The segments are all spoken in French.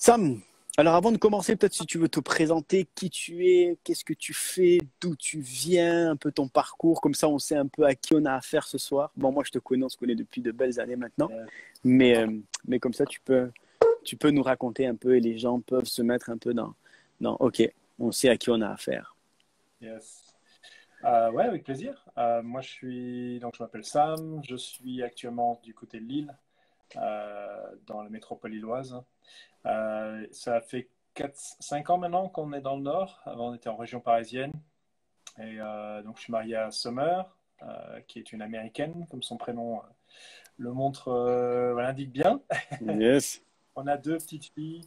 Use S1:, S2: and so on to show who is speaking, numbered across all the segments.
S1: Sam, alors avant de commencer, peut-être si tu veux te présenter, qui tu es, qu'est-ce que tu fais, d'où tu viens, un peu ton parcours, comme ça on sait un peu à qui on a affaire ce soir. Bon, moi je te connais, on se connaît depuis de belles années maintenant,
S2: Euh,
S1: mais, euh, mais comme ça tu peux nous raconter un peu et les gens peuvent se mettre un peu OK, on sait à qui on a affaire.
S2: yes. Ouais, avec plaisir. Moi, je m'appelle Sam. Je suis actuellement du côté de Lille, dans la métropole lilloise. Ça fait 5 ans maintenant qu'on est dans le Nord. Avant, on était en région parisienne. Et donc, je suis marié à Summer, qui est une Américaine, comme son prénom le montre, l'indique bien.
S1: Yes.
S2: On a deux petites filles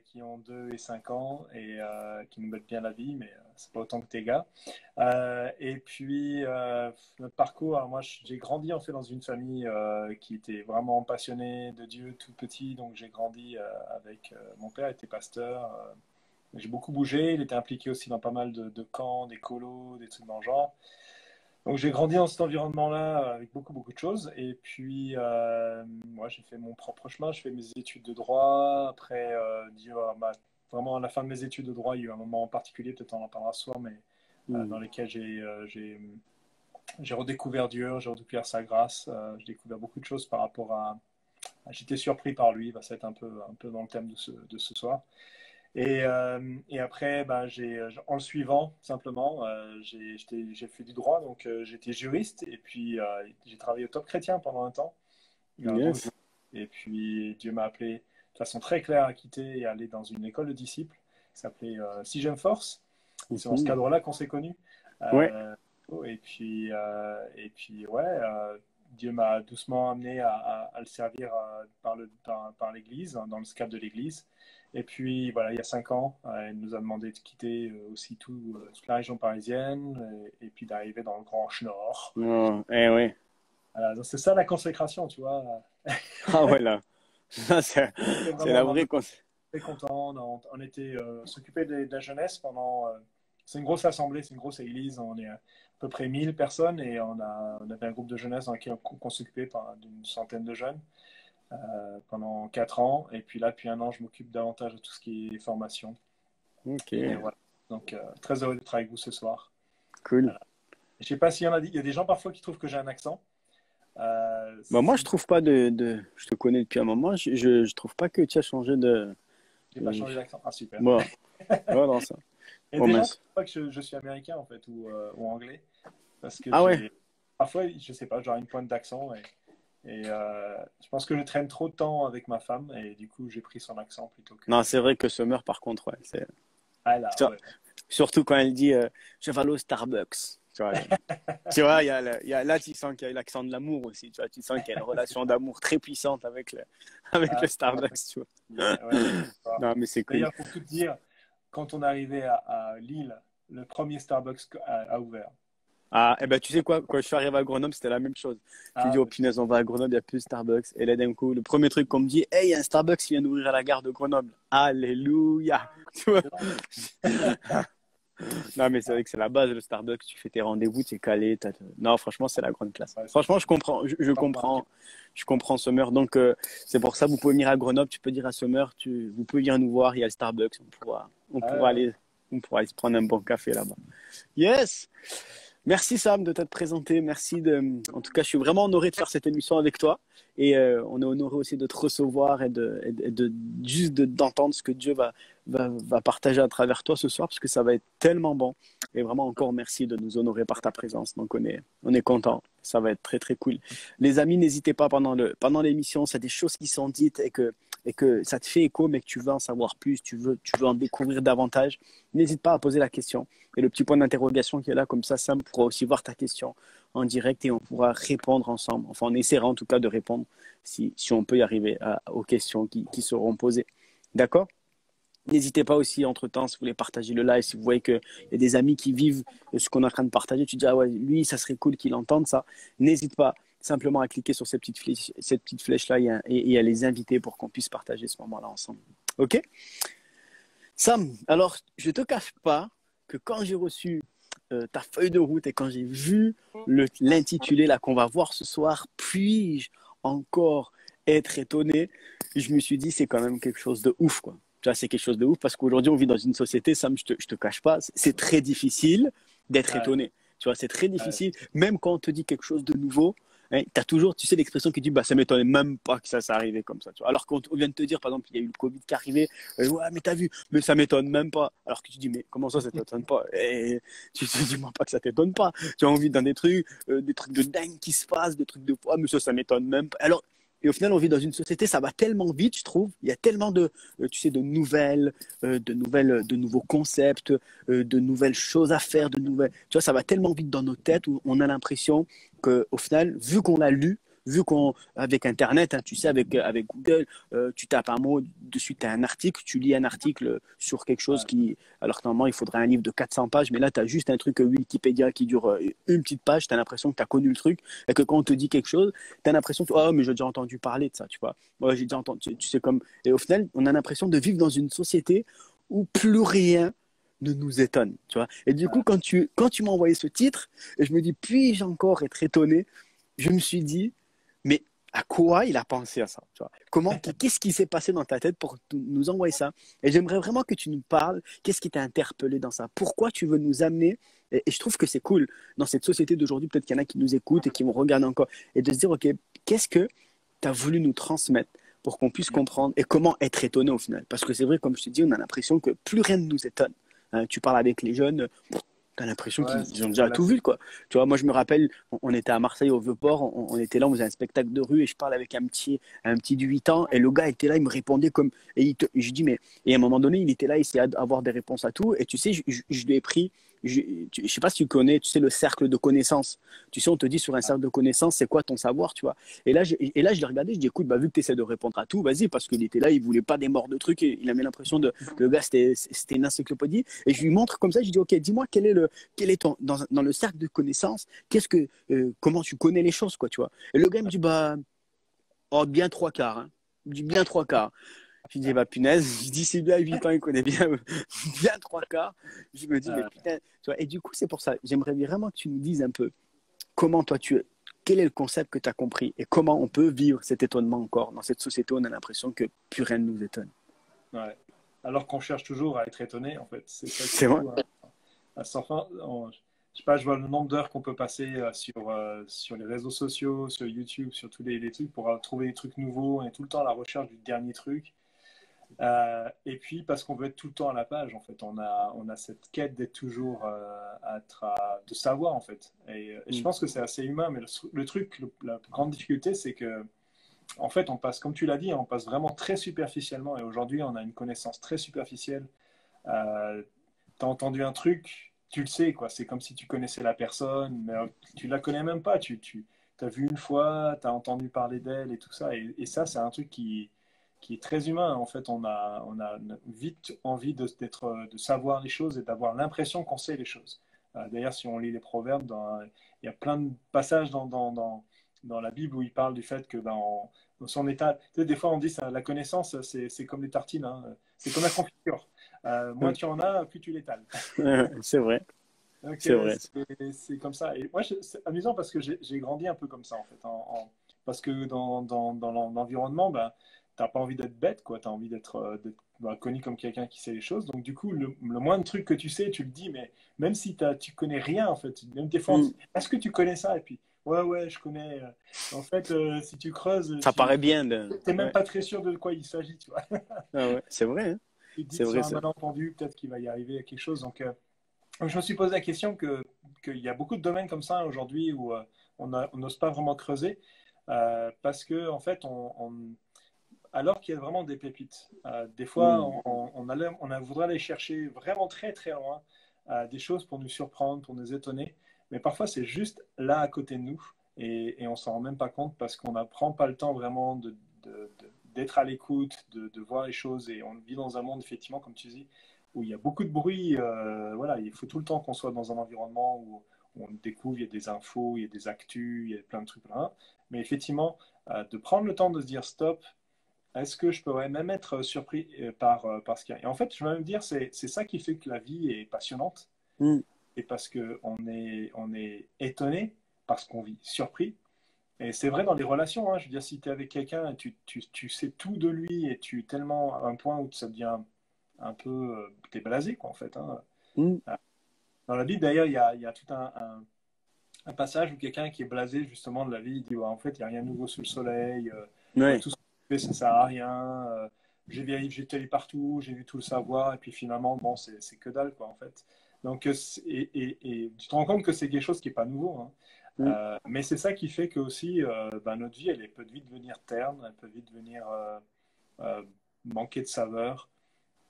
S2: qui ont 2 et 5 ans et qui nous mettent bien la vie, mais c'est pas autant que tes gars. Et puis, notre parcours, alors moi j'ai grandi en fait dans une famille qui était vraiment passionnée de Dieu tout petit, donc j'ai grandi avec mon père était pasteur. J'ai beaucoup bougé, il était impliqué aussi dans pas mal de camps, des colos, des trucs dans le genre. Donc j'ai grandi dans cet environnement-là avec beaucoup, beaucoup de choses. Et puis, moi, j'ai fait mon propre chemin. Je fais mes études de droit. Après, vraiment à la fin de mes études de droit, il y a eu un moment en particulier, peut-être on en parlera ce soir, mais
S1: Hmm.
S2: dans lesquels j'ai redécouvert Dieu, j'ai redécouvert sa grâce. J'ai découvert beaucoup de choses par rapport à... J'étais surpris par lui. Bah, ça va être un peu dans le thème de ce soir. Et après, ben, en le suivant, simplement, j'ai fait du droit, donc j'étais juriste, et puis j'ai travaillé au Top Chrétien pendant un temps. Donc,
S1: Yes.
S2: et puis Dieu m'a appelé de façon très claire à quitter et aller dans une école de disciples qui s'appelait Sixième Force. Et c'est dans ce
S1: Mhm.
S2: cadre-là qu'on s'est connus.
S1: Ouais.
S2: Euh, et puis, ouais, Dieu m'a doucement amené à le servir par l'Église, dans le cadre de l'Église. Et puis, voilà, il y a 5 ans, il nous a demandé de quitter aussi toute la région parisienne et puis d'arriver dans le Grand Nord.
S1: Oh, eh ouais.
S2: Voilà, donc c'est ça la consécration, tu vois.
S1: Ah ouais là. Ça, c'est
S2: C'est
S1: c'est
S2: vraiment,
S1: la
S2: on en
S1: vraie
S2: était
S1: cons-
S2: très contents. On était s'occuper de la jeunesse pendant. C'est une grosse assemblée, c'est une grosse église. On est à peu près 1000 personnes et on avait un groupe de jeunesse dans lequel on s'occupait d'une centaine de jeunes pendant 4 ans. Et puis là, depuis un an, je m'occupe davantage de tout ce qui est formation.
S1: Ok,
S2: Et voilà. Donc, très heureux d'être avec vous ce soir.
S1: cool.
S2: Voilà. Je sais pas s'il y en a, il y a des gens parfois qui trouvent que j'ai un accent.
S1: Bah moi, je
S2: Si
S1: trouve pas je te connais depuis un moment, je trouve pas que tu as changé de.
S2: j'ai pas
S1: de-
S2: changé d'accent. Ah, super.
S1: Moi, voilà ça.
S2: Et
S1: Oh
S2: des gens ne
S1: mince.
S2: croient pas que je suis américain en fait ou anglais parce que
S1: Ah ouais.
S2: j'ai parfois, je sais pas, genre une pointe d'accent et je pense que je traîne trop de temps avec ma femme et du coup j'ai pris son accent plutôt que.
S1: Non, c'est vrai que Summer, par contre, ouais,
S2: Ah là,
S1: sur-
S2: ouais.
S1: surtout quand elle dit je vais aller au Starbucks. Tu vois, là, tu sens qu'il y a l'accent de l'amour aussi. Tu vois, tu sens qu'il y a une relation d'amour très puissante avec avec
S2: Ah,
S1: le Starbucks. Tu vois.
S2: ouais.
S1: Non, mais c'est cool.
S2: D'ailleurs, pour tout dire, quand on est arrivé à Lille, le premier Starbucks a ouvert.
S1: Ah, eh ben, tu sais quoi, quand je suis arrivé à Grenoble, c'était la même chose. Je me dis,
S2: Ah,
S1: oh
S2: bah,
S1: punaise, on va à Grenoble, il n'y a plus de Starbucks. Et là, d'un coup, le premier truc qu'on me dit, hey, il y a un Starbucks qui vient d'ouvrir à la gare de Grenoble. Alléluia. Tu vois?
S2: excellent.
S1: Non, mais c'est
S2: Ah,
S1: vrai que c'est la base, le Starbucks. Tu fais tes rendez-vous, tu es calé. Non, franchement, c'est la grande classe.
S2: ouais,
S1: Franchement, je comprends,
S2: top marque.
S1: je comprends Summer. Donc, c'est pour ça, vous pouvez venir à Grenoble, tu peux dire à Summer, vous pouvez venir nous voir, il y a le Starbucks. On
S2: Ah,
S1: pourra
S2: ouais.
S1: aller, on pourra aller se prendre un bon café là-bas. Yes! Merci Sam de t'être présenté. En tout cas, je suis vraiment honoré de faire cette émission avec toi. Et on est honoré aussi de te recevoir d'entendre ce que Dieu va partager à travers toi ce soir, parce que ça va être tellement bon. Et vraiment encore merci de nous honorer par ta présence. Donc on est content. Ça va être très très cool. Les amis, n'hésitez pas pendant l'émission, c'est des choses qui sont dites et que ça te fait écho, mais que tu veux en savoir plus, tu veux en découvrir davantage. N'hésite pas à poser la question. Et le petit point d'interrogation qui est là, comme ça, Sam pourra aussi voir ta question en direct et on pourra répondre ensemble. Enfin, on essaiera en tout cas de répondre si on peut y arriver aux questions qui seront posées. D'accord? N'hésitez pas aussi, entre-temps, si vous voulez partager le live, si vous voyez qu'il y a des amis qui vivent ce qu'on est en train de partager, tu dis, ah ouais, lui, ça serait cool qu'il entende ça. N'hésite pas simplement à cliquer sur cette petite flèche-là et à les inviter pour qu'on puisse partager ce moment-là ensemble. OK? Sam, alors, je ne te cache pas que quand j'ai reçu ta feuille de route et quand j'ai vu l'intitulé là qu'on va voir ce soir, puis-je encore être étonné, je me suis dit, c'est quand même quelque chose de ouf, quoi. Tu vois, c'est quelque chose de ouf parce qu'aujourd'hui, on vit dans une société, Sam, je te cache pas, c'est très difficile d'être
S2: Ouais,
S1: étonné. Tu vois, c'est très
S2: ouais,
S1: difficile. Même quand on te dit quelque chose de nouveau, hein, tu as toujours, tu sais, l'expression qui dit, bah, ça m'étonnait même pas que ça s'est arrivé comme ça. Tu vois. Alors qu'on vient de te dire, par exemple, il y a eu le Covid qui est arrivé, ouais, mais t'as vu, mais ça m'étonne même pas. Alors que tu dis, mais comment ça t'étonne pas? Et tu te dis, moi pas que ça t'étonne pas. Tu as envie dans des trucs de dingue qui se passent, des trucs de, ah, mais ça m'étonne même pas. Alors, et au final, on vit dans une société, ça va tellement vite, je trouve. Il y a tellement tu sais, de nouveaux concepts, de nouvelles choses à faire, tu vois, ça va tellement vite dans nos têtes où on a l'impression qu'au final, vu qu'on l'a lu, vu qu'on, avec Internet, hein, tu sais, avec Google, tu tapes un mot, de suite, tu as un article, tu lis un article sur quelque chose
S2: ouais.
S1: qui, alors que normalement, il faudrait un livre de 400 pages, mais là, tu as juste un truc Wikipédia qui dure une petite page, tu as l'impression que tu as connu le truc, et que quand on te dit quelque chose, tu as l'impression que, oh, mais j'ai déjà entendu parler de ça, tu vois. Moi, j'ai déjà entendu, tu sais, comme, et au final, on a l'impression de vivre dans une société où plus rien ne nous étonne, tu vois. Et du coup, quand tu m'as envoyé ce titre, et je me dis, puis-je encore être étonné, je me suis dit, mais à quoi il a pensé à ça, tu vois. Qu'est-ce qui s'est passé dans ta tête pour nous envoyer ça? Et j'aimerais vraiment que tu nous parles, qu'est-ce qui t'a interpellé dans ça? Pourquoi tu veux nous amener? Et je trouve que c'est cool dans cette société d'aujourd'hui, peut-être qu'il y en a qui nous écoutent et qui vont regarder encore, et de se dire, ok, qu'est-ce que tu as voulu nous transmettre pour qu'on puisse comprendre et comment être étonné au final. Parce que c'est vrai, comme je te dis, on a l'impression que plus rien ne nous étonne. Hein, tu parles avec les jeunes, tu as l'impression
S2: Ouais,
S1: qu'ils ont
S2: c'est
S1: déjà tout
S2: relatif.
S1: vu, quoi. Tu vois, moi, je me rappelle, on était à Marseille, au Vieux-Port, on était là, on faisait un spectacle de rue et je parle avec un petit de 8 ans et le gars était là, il me répondait comme. Je dis, mais. Et à un moment donné, il était là, il essayait d'avoir des réponses à tout. Et tu sais, je lui ai pris. Je sais pas si tu connais, tu sais, le cercle de connaissances. Tu sais, on te dit sur un cercle de connaissances, c'est quoi ton savoir, tu vois. Et là, je l'ai regardé, je dis, écoute, bah, vu que tu essaies de répondre à tout, vas-y, parce qu'il était là, il voulait pas des morts de trucs, et il avait l'impression que le gars, c'était une encyclopédie. Et je lui montre comme ça, je dis, ok, dis-moi quel est ton, dans le cercle de connaissances, comment tu connais les choses, quoi, tu vois. Et le gars il me dit, bah, oh, bien trois quarts, hein. Il me dit, bien trois quarts. Je dis, bah, punaise, je dis, c'est bien 8 ans, il connaît bien, bien trois quarts. Je me dis, mais
S2: Euh,
S1: putain, tu vois. Et du coup, c'est pour ça, j'aimerais vraiment que tu nous dises un peu comment toi, quel est le concept que tu as compris et comment on peut vivre cet étonnement encore. Dans cette société, on a l'impression que plus rien ne nous étonne.
S2: ouais. Alors qu'on cherche toujours à être étonné, en fait. C'est ça qui est
S1: C'est vrai?
S2: fou, hein. Sans fin, je sais pas, je vois le nombre d'heures qu'on peut passer sur les réseaux sociaux, sur YouTube, sur tous les trucs pour trouver des trucs nouveaux. On est tout le temps à la recherche du dernier truc. Et puis, parce qu'on veut être tout le temps à la page, en fait, on a cette quête d'être toujours de savoir, en fait. Et je
S1: Mm.
S2: pense que c'est assez humain, mais le truc, la grande difficulté, c'est que, en fait, on passe, comme tu l'as dit, on passe vraiment très superficiellement. Et aujourd'hui, on a une connaissance très superficielle. Tu as entendu un truc, tu le sais, quoi. C'est comme si tu connaissais la personne, mais tu la connais même pas. Tu as vu une fois, tu as entendu parler d'elle et tout ça. Et ça, c'est un truc qui est très humain. En fait, on a vite envie de savoir les choses et d'avoir l'impression qu'on sait les choses. D'ailleurs, si on lit les proverbes, il y a plein de passages dans la Bible où il parle du fait que dans son état, tu sais, des fois on dit ça, la connaissance, c'est comme les tartines, hein. C'est comme la confiture. Moins tu en as, plus tu l'étales.
S1: C'est vrai,
S2: Donc,
S1: c'est vrai.
S2: c'est comme ça. Et moi, c'est amusant parce que j'ai grandi un peu comme ça, en fait. Parce que dans l'environnement, bah, t'as pas envie d'être bête, quoi. Tu as envie bah, connu comme quelqu'un qui sait les choses. Donc, du coup, le moindre truc que tu sais, tu le dis, mais même si tu connais rien, en fait. Même des fois, on
S1: Mm.
S2: dit, est-ce que tu connais ça? Et puis, ouais, je connais. En fait, si tu creuses,
S1: Ça paraît bien
S2: t'es même
S1: ouais.
S2: pas très sûr de quoi il s'agit, tu vois.
S1: Ah ouais. C'est vrai, hein.
S2: Tu te dis
S1: C'est
S2: que sur
S1: vrai,
S2: un
S1: ça.
S2: malentendu, peut-être qu'il va y arriver quelque chose. Donc, je me suis posé la question qu'il y a beaucoup de domaines comme ça aujourd'hui où on n'ose pas vraiment creuser parce que en fait, alors qu'il y a vraiment des pépites, des fois,
S1: Mm.
S2: voudrait aller chercher vraiment très très loin des choses pour nous surprendre, pour nous étonner, mais parfois c'est juste là à côté de nous et on s'en rend même pas compte parce qu'on n'apprend pas le temps vraiment d'être à l'écoute, de voir les choses et on vit dans un monde effectivement, comme tu dis, où il y a beaucoup de bruit. Voilà, il faut tout le temps qu'on soit dans un environnement où on découvre, il y a des infos, il y a des actus, il y a plein de trucs là. Mais effectivement, de prendre le temps de se dire stop, est-ce que je pourrais même être surpris par ce qu'il y a? Et en fait, je vais même dire, c'est ça qui fait que la vie est passionnante,
S1: Mm.
S2: et parce qu'on on est étonné, parce qu'on vit surpris, Et c'est vrai dans les relations, hein. Je veux dire, si tu es avec quelqu'un et tu sais tout de lui et tu es tellement à un point où ça devient un peu, t'es blasé, quoi, en fait, hein.
S1: Mm.
S2: Dans la Bible, d'ailleurs, il y a tout un passage où quelqu'un qui est blasé justement de la vie, il dit, ouais, en fait, il n'y a rien de nouveau sous le soleil, ouais,
S1: Ouais.
S2: tout ce qu'on fait, ça sert à rien, j'ai été allé partout, j'ai vu tout le savoir, et puis finalement, bon, c'est que dalle, quoi, en fait. Donc, et tu te rends compte que c'est quelque chose qui n'est pas nouveau, hein.
S1: Mm.
S2: Mais c'est ça qui fait que aussi, ben, notre vie, elle peut vite devenir terne, elle peut vite devenir euh, manquer de saveur.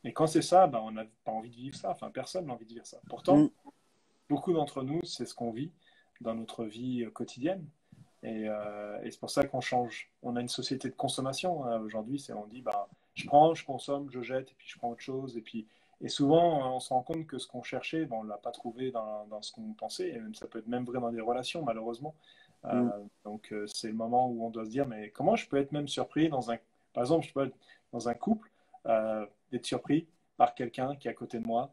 S2: Et quand c'est ça, ben, on n'a pas envie de vivre ça. Enfin, personne n'a envie de vivre ça.
S1: Mm.
S2: Pourtant, beaucoup d'entre nous, c'est ce qu'on vit dans notre vie quotidienne. Et c'est pour ça qu'on change. On a une société de consommation, hein. Aujourd'hui, on dit, bah, je prends, je consomme, je jette, et puis je prends autre chose. Et souvent, on se rend compte que ce qu'on cherchait, ben, on ne l'a pas trouvé dans ce qu'on pensait. Et même, ça peut être même vrai dans des relations, malheureusement.
S1: Mm.
S2: Donc, c'est le moment où on doit se dire, mais comment je peux être même surpris par exemple, je peux être dans un couple, d'être surpris par quelqu'un qui est à côté de moi,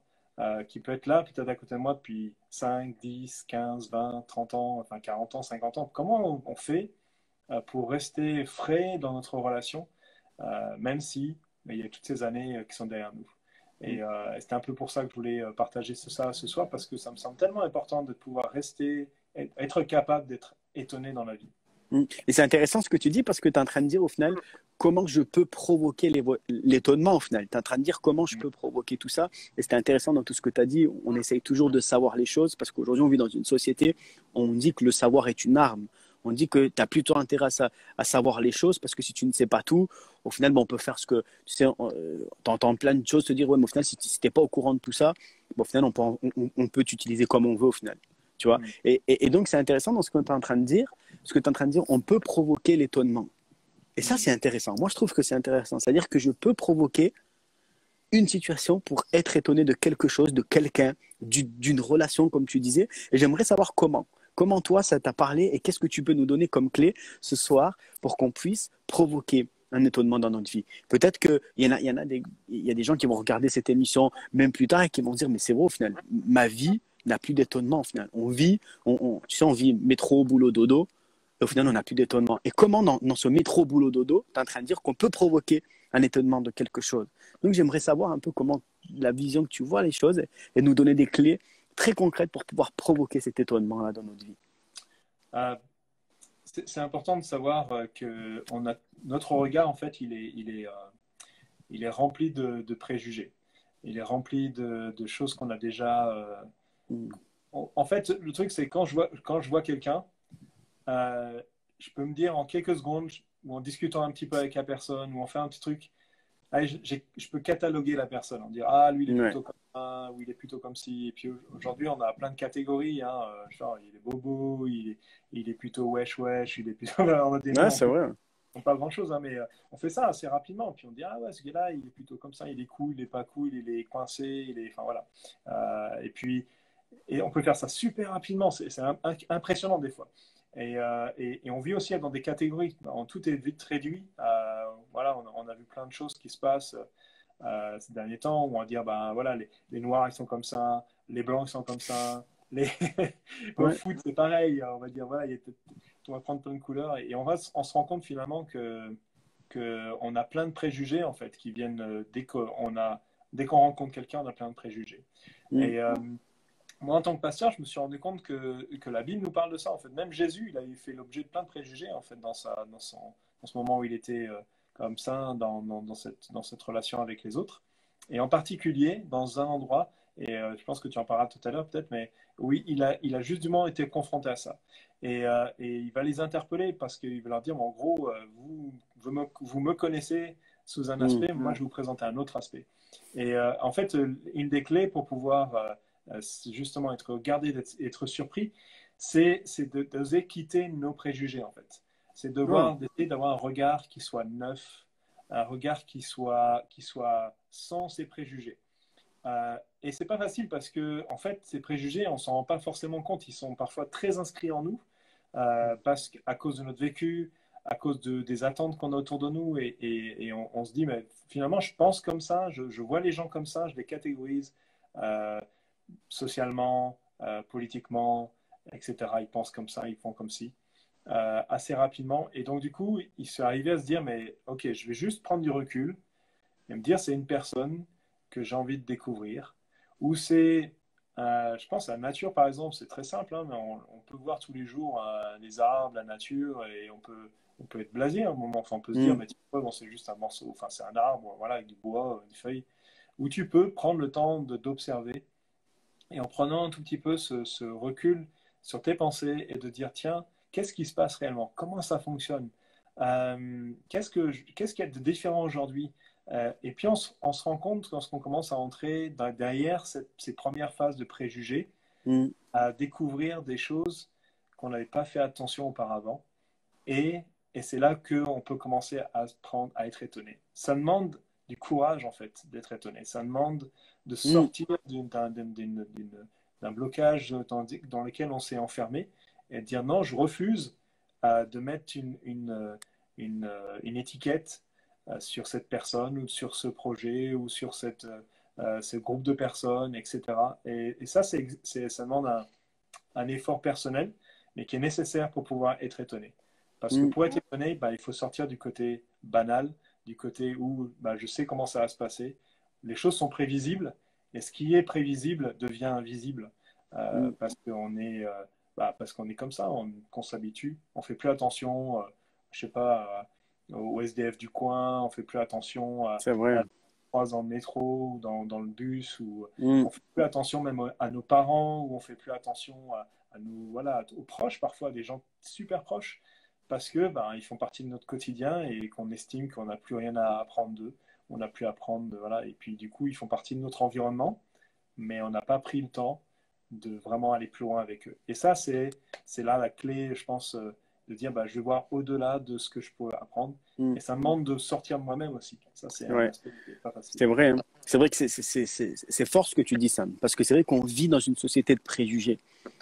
S2: qui peut être là, peut-être à côté de moi depuis 5, 10, 15, 20, 30 ans, enfin 40 ans, 50 ans. Comment on fait pour rester frais dans notre relation, même si il y a toutes ces années qui sont derrière nous.
S1: Mm.
S2: Et c'était un peu pour ça que je voulais partager ça ce soir, parce que ça me semble tellement important de pouvoir rester, être capable d'être étonné dans la vie.
S1: Mm. Et c'est intéressant ce que tu dis parce que tu es en train de dire au final comment je peux provoquer l'étonnement au final. Tu es en train de dire comment je peux provoquer tout ça. Et c'était intéressant dans tout ce que tu as dit. On essaye toujours de savoir les choses parce qu'aujourd'hui on vit dans une société, on dit que le savoir est une arme. On dit que tu as plutôt intérêt à savoir les choses parce que si tu ne sais pas tout, au final, bon, on peut faire ce que tu sais, tu entends plein de choses te dire, ouais, mais au final, si tu n'es pas au courant de tout ça, bon, au final, on peut t'utiliser comme on veut au final. Tu vois.
S2: Mm.
S1: Et donc, c'est intéressant dans ce que tu es en train de dire ce que tu es en train de dire, on peut provoquer l'étonnement. Et ça, c'est intéressant. Moi, je trouve que c'est intéressant. C'est-à-dire que je peux provoquer une situation pour être étonné de quelque chose, de quelqu'un, d'une relation, comme tu disais. Et j'aimerais savoir comment. Comment toi, ça t'a parlé et qu'est-ce que tu peux nous donner comme clé ce soir pour qu'on puisse provoquer un étonnement dans notre vie. Peut-être qu'il y a des gens qui vont regarder cette émission même plus tard et qui vont se dire, mais c'est vrai au final, ma vie n'a plus d'étonnement au final. On vit, tu sais, on vit métro, boulot, dodo. Et au final, on n'a plus d'étonnement. Et comment, dans ce métro, boulot, dodo, tu es en train de dire qu'on peut provoquer un étonnement de quelque chose. Donc, j'aimerais savoir un peu comment la vision que tu vois les choses et nous donner des clés très concrètes pour pouvoir provoquer cet étonnement-là dans notre vie.
S2: Euh, c'est important de savoir que notre regard, en fait, il est rempli de préjugés. Il est rempli de choses qu'on a déjà.
S1: Mm.
S2: En fait, le truc, c'est quand je vois quelqu'un, euh, je peux me dire en quelques secondes, ou en discutant un petit peu avec la personne, ou en faire un petit truc, allez, je peux cataloguer la personne, en dire, ah, lui, il est
S1: Ouais.
S2: plutôt comme ça, ou il est plutôt comme ci. Et puis aujourd'hui, on a plein de catégories, hein, genre, il est bobo, il est plutôt wesh wesh, il est plutôt. On a des
S1: Ouais,
S2: noms un
S1: c'est
S2: peu.
S1: vrai.
S2: Pas grand-chose, hein, mais on fait ça assez rapidement. Puis on dit, ah ouais, ce gars-là, il est plutôt comme ça, il est cool, il est pas cool, il est coincé, il est. Enfin voilà. Et puis, et on peut faire ça super rapidement, c'est impressionnant des fois. Et on vit aussi dans des catégories, tout est vite réduit. Voilà, on a vu plein de choses qui se passent ces derniers temps où on va dire, ben voilà, les Noirs ils sont comme ça, les Blancs ils sont comme ça, les... au
S1: Ouais.
S2: foot c'est pareil, on va dire, voilà, on va prendre plein de couleurs et on se rend compte finalement que on a plein de préjugés en fait qui viennent dès qu'on rencontre quelqu'un, on a plein de préjugés.
S1: Mm.
S2: Et moi, en tant que pasteur, je me suis rendu compte que la Bible nous parle de ça. En fait, même Jésus, il a fait l'objet de plein de préjugés en fait dans ce moment où il était comme ça dans cette relation avec les autres. Et en particulier dans un endroit, et je pense que tu en parleras tout à l'heure peut-être, mais oui, il a justement été confronté à ça. Et il va les interpeller parce qu'il va leur dire, en gros, vous me connaissez sous un
S1: Mm.
S2: aspect, moi je vous présente un autre aspect. Et en fait, une des clés pour pouvoir justement être regardé, être surpris, c'est d'oser quitter nos préjugés en fait. C'est
S1: Oh.
S2: d'essayer d'avoir un regard qui soit neuf, un regard qui soit sans ces préjugés. Et c'est pas facile parce que en fait, ces préjugés, on s'en rend pas forcément compte. Ils sont parfois très inscrits en nous parce qu'à cause de notre vécu, à cause des attentes qu'on a autour de nous, et on se dit, mais finalement, je pense comme ça, je vois les gens comme ça, je les catégorise euh, socialement, politiquement, etc. Ils pensent comme ça, ils font comme ci. assez rapidement. Et donc, du coup, il s'est arrivé à se dire, mais ok, je vais juste prendre du recul et me dire, c'est une personne que j'ai envie de découvrir. Ou c'est, je pense, la nature, par exemple, c'est très simple, hein, mais on peut voir tous les jours les arbres, la nature, et on peut être blasé à un moment. Enfin, on peut se dire,
S1: Mm,
S2: mais tu vois, bon, c'est juste un morceau, enfin, c'est un arbre, voilà, avec du bois, des feuilles. Ou tu peux prendre le temps d'observer et en prenant un tout petit peu ce recul sur tes pensées et de dire, tiens, qu'est-ce qui se passe réellement? Comment ça fonctionne? Qu'est-ce qu'il y a de différent aujourd'hui? Et puis on se rend compte lorsqu'on commence à entrer derrière ces premières phases de préjugés,
S1: mm,
S2: à découvrir des choses qu'on n'avait pas fait attention auparavant. Et, et c'est là qu'on peut commencer à se prendre à être étonné. Ça demande du courage, en fait, d'être étonné. Ça demande de
S1: mm.
S2: sortir d'un blocage dans lequel on s'est enfermé et de dire non, je refuse de mettre une étiquette sur cette personne ou sur ce projet ou sur ce groupe de personnes, etc. Et ça, ça demande un effort personnel, mais qui est nécessaire pour pouvoir être étonné. Parce que
S1: Mm.
S2: pour être étonné, bah, il faut sortir du côté banal, du côté où bah, je sais comment ça va se passer. Les choses sont prévisibles, et ce qui est prévisible devient invisible
S1: Mm.
S2: parce qu'on est comme ça, qu'on s'habitue, on fait plus attention, je sais pas, au SDF du coin, on fait plus attention
S1: C'est vrai.
S2: dans le métro ou dans le bus, ou
S1: Mm.
S2: on fait plus attention même à nos parents, ou on fait plus attention voilà, aux proches, parfois des gens super proches, parce que ben, ils font partie de notre quotidien et qu'on estime qu'on n'a plus rien à apprendre d'eux, on n'a plus à apprendre, voilà, et puis du coup ils font partie de notre environnement, mais on n'a pas pris le temps de vraiment aller plus loin avec eux. Et ça, c'est là la clé, je pense, de dire bah, je vais voir au-delà de ce que je peux apprendre.
S1: Mm.
S2: Et ça me demande de sortir de moi-même aussi. Ça, c'est un
S1: Ouais.
S2: aspect qui n'est pas facile.
S1: C'est vrai, hein. C'est vrai que c'est fort ce que tu dis, Sam, parce que c'est vrai qu'on vit dans une société de préjugés.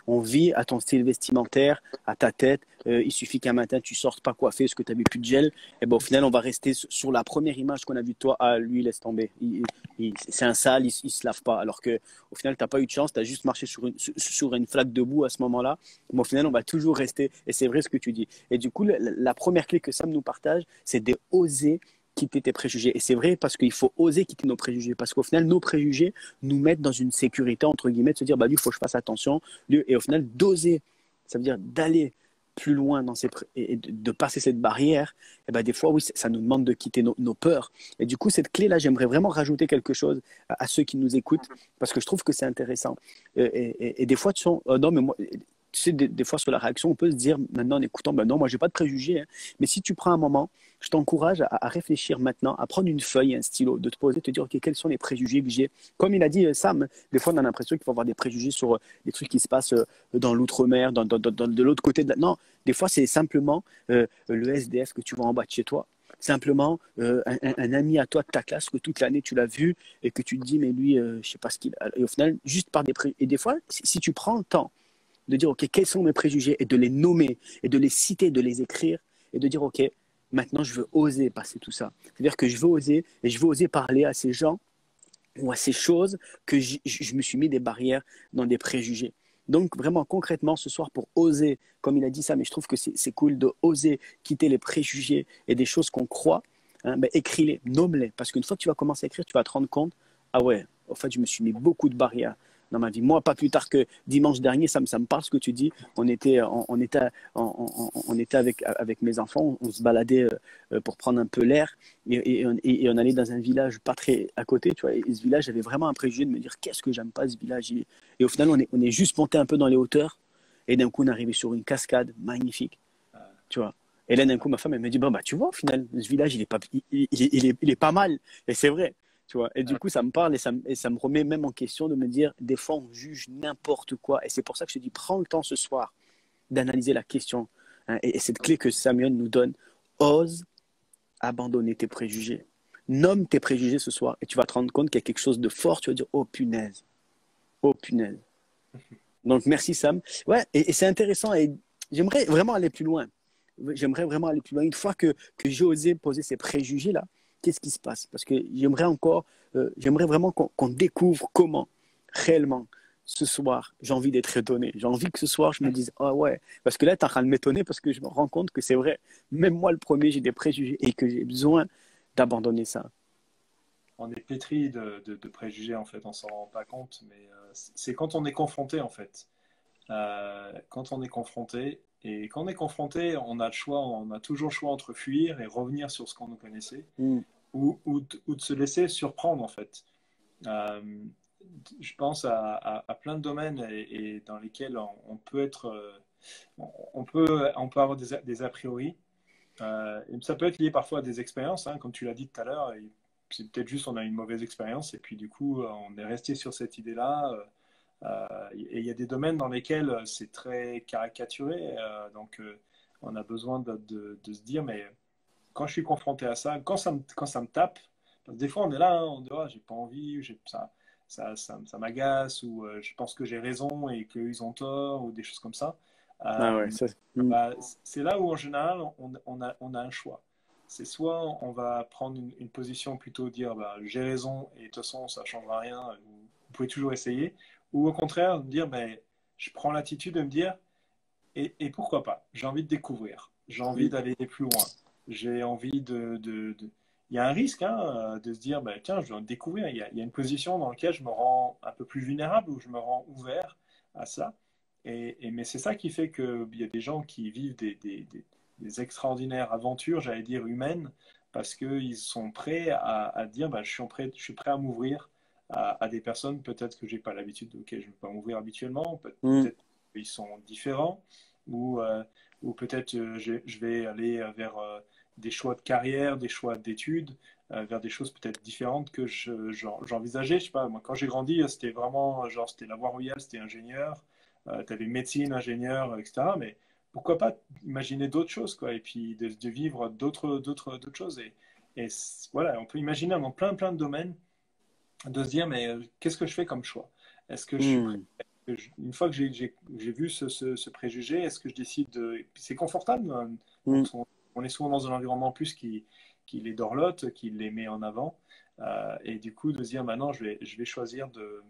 S1: On vit à ton style vestimentaire, à ta tête. Il suffit qu'un matin tu sortes pas coiffé, parce que tu n'avais plus de gel. Et ben, au final, on va rester sur la première image qu'on a vue de toi. Ah, lui, laisse tomber. C'est un sale, il se lave pas. Alors que au final, tu n'as pas eu de chance, tu as juste marché sur une flaque de boue à ce moment-là. Mais au final, on va toujours rester. Et c'est vrai ce que tu dis. Et du coup, la première clé que Sam nous partage, c'est d'oser quitter tes préjugés. Et c'est vrai parce qu'il faut oser quitter nos préjugés. Parce qu'au final, nos préjugés nous mettent dans une sécurité, entre guillemets, de se dire, bah, lui, il faut que je fasse attention. Et au final, d'oser, ça veut dire d'aller plus loin dans et de passer cette barrière, et ben des fois, oui, ça nous demande de quitter nos peurs. Et du coup, cette clé-là, j'aimerais vraiment rajouter quelque chose à ceux qui nous écoutent, parce que je trouve que c'est intéressant. Et des fois, tu sens, non, mais moi, tu sais, des fois sur la réaction, on peut se dire maintenant en écoutant, ben non, moi j'ai pas de préjugés, hein. Mais si tu prends un moment, je t'encourage à réfléchir maintenant, à prendre une feuille et un stylo, de te poser, de te dire, ok, quels sont les préjugés que j'ai. Comme il a dit Sam, des fois on a l'impression qu'il faut avoir des préjugés sur des trucs qui se passent dans l'outre-mer, de l'autre côté de la... Non, des fois c'est simplement le SDF que tu vois en bas de chez toi. Simplement un ami à toi de ta classe que toute l'année tu l'as vu et que tu te dis, mais lui, je sais pas ce qu'il a. Et au final, juste par des préjugés. Et des fois, si tu prends le temps de dire, OK, quels sont mes préjugés et de les nommer et de les citer, de les écrire et de dire, OK, maintenant je veux oser passer tout ça. C'est-à-dire que je veux oser et je veux oser parler à ces gens ou à ces choses que je me suis mis des barrières dans des préjugés. Donc vraiment concrètement ce soir pour oser, comme il a dit ça, mais je trouve que c'est cool de oser quitter les préjugés et des choses qu'on croit, hein, ben, écris-les, nomme-les. Parce qu'une fois que tu vas commencer à écrire, tu vas te rendre compte, ah ouais, en fait je me suis mis beaucoup de barrières dans ma vie. Moi, pas plus tard que dimanche dernier, ça me parle ce que tu dis. On était avec mes enfants, on se baladait pour prendre un peu l'air et on allait dans un village pas très à côté, tu vois. Et ce village, j'avais vraiment un préjugé de me dire qu'est-ce que j'aime pas ce village. Et au final, on est juste monté un peu dans les hauteurs et d'un coup, on est arrivé sur une cascade magnifique, tu vois. Et là, d'un coup, ma femme, elle me dit, bon, bah, tu vois, au final, ce village, il est pas mal. Et c'est vrai. Tu vois, et du coup, ça me parle et ça me remet même en question de me dire, des fois, on juge n'importe quoi. Et c'est pour ça que je te dis, prends le temps ce soir d'analyser la question. Hein, et cette clé que Samuel nous donne, ose abandonner tes préjugés. Nomme tes préjugés ce soir et tu vas te rendre compte qu'il y a quelque chose de fort. Tu vas dire, oh punaise, oh punaise. Donc, merci Sam. Ouais, et c'est intéressant et j'aimerais vraiment aller plus loin. J'aimerais vraiment aller plus loin. Une fois que j'ai osé poser ces préjugés-là, qu'est-ce qui se passe? Parce que j'aimerais vraiment qu'on découvre comment, réellement, ce soir, j'ai envie d'être étonné. J'ai envie que ce soir, je me dise, ah ouais, parce que là, tu es en train de m'étonner parce que je me rends compte que c'est vrai. Même moi, le premier, j'ai des préjugés et que j'ai besoin d'abandonner ça.
S2: On est pétri de préjugés, en fait, on s'en rend pas compte, mais c'est quand on est confronté, en fait. Quand on est confronté, et quand on est confronté, on a le choix, on a toujours le choix entre fuir et revenir sur ce qu'on nous connaissait,
S1: Mm,
S2: ou de se laisser surprendre, en fait. Euh, je pense à plein de domaines et dans lesquels on peut être, on peut avoir des a priori. Et ça peut être lié parfois à des expériences, hein, comme tu l'as dit tout à l'heure. C'est peut-être juste on a une mauvaise expérience et puis du coup on est resté sur cette idée-là. Et il y a des domaines dans lesquels c'est très caricaturé, donc on a besoin de se dire, mais quand je suis confronté à ça, quand ça me tape, parce que des fois on est là, hein, on dit, oh, j'ai pas envie, ça m'agace, ou je pense que j'ai raison et qu'ils ont tort, ou des choses comme ça.
S1: ah ouais,
S2: Euh, bah, c'est là où en général on a un choix. C'est soit on va prendre une position plutôt dire bah, j'ai raison et de toute façon ça ne changera rien, vous pouvez toujours essayer, ou au contraire dire ben, je prends l'attitude de me dire et pourquoi pas, j'ai envie de découvrir, j'ai envie
S1: mm,
S2: d'aller plus loin, j'ai envie Il y a un risque hein, de se dire ben, tiens je dois découvrir, il y a une position dans laquelle je me rends un peu plus vulnérable, où je me rends ouvert à ça. Mais c'est ça qui fait qu'il y a des gens qui vivent des extraordinaires aventures, j'allais dire humaines, parce qu'ils sont prêts à dire bah, je suis prêt à m'ouvrir à des personnes peut-être que je n'ai pas l'habitude, auxquelles je ne peux pas m'ouvrir habituellement,
S1: mm,
S2: peut-être qu'ils sont différents, ou, euh, ou peut-être je vais aller vers des choix de carrière, des choix d'études, vers des choses peut-être différentes que j'envisageais. Je sais pas, moi quand j'ai grandi, c'était vraiment genre c'était la voie royale, c'était ingénieur, tu avais médecine, ingénieur, etc. Mais pourquoi pas imaginer d'autres choses, quoi, et puis de vivre d'autres choses. Et voilà, on peut imaginer dans plein, plein de domaines de se dire, mais qu'est-ce que je fais comme choix? Est-ce que je suis prêt?
S1: mm,
S2: Une fois que j'ai vu ce préjugé, est-ce que je décide de... C'est confortable, hein.
S1: mm.
S2: On est souvent dans un environnement en plus qui les dorlote, qui les met en avant. Et du coup, de se dire, maintenant, je vais choisir de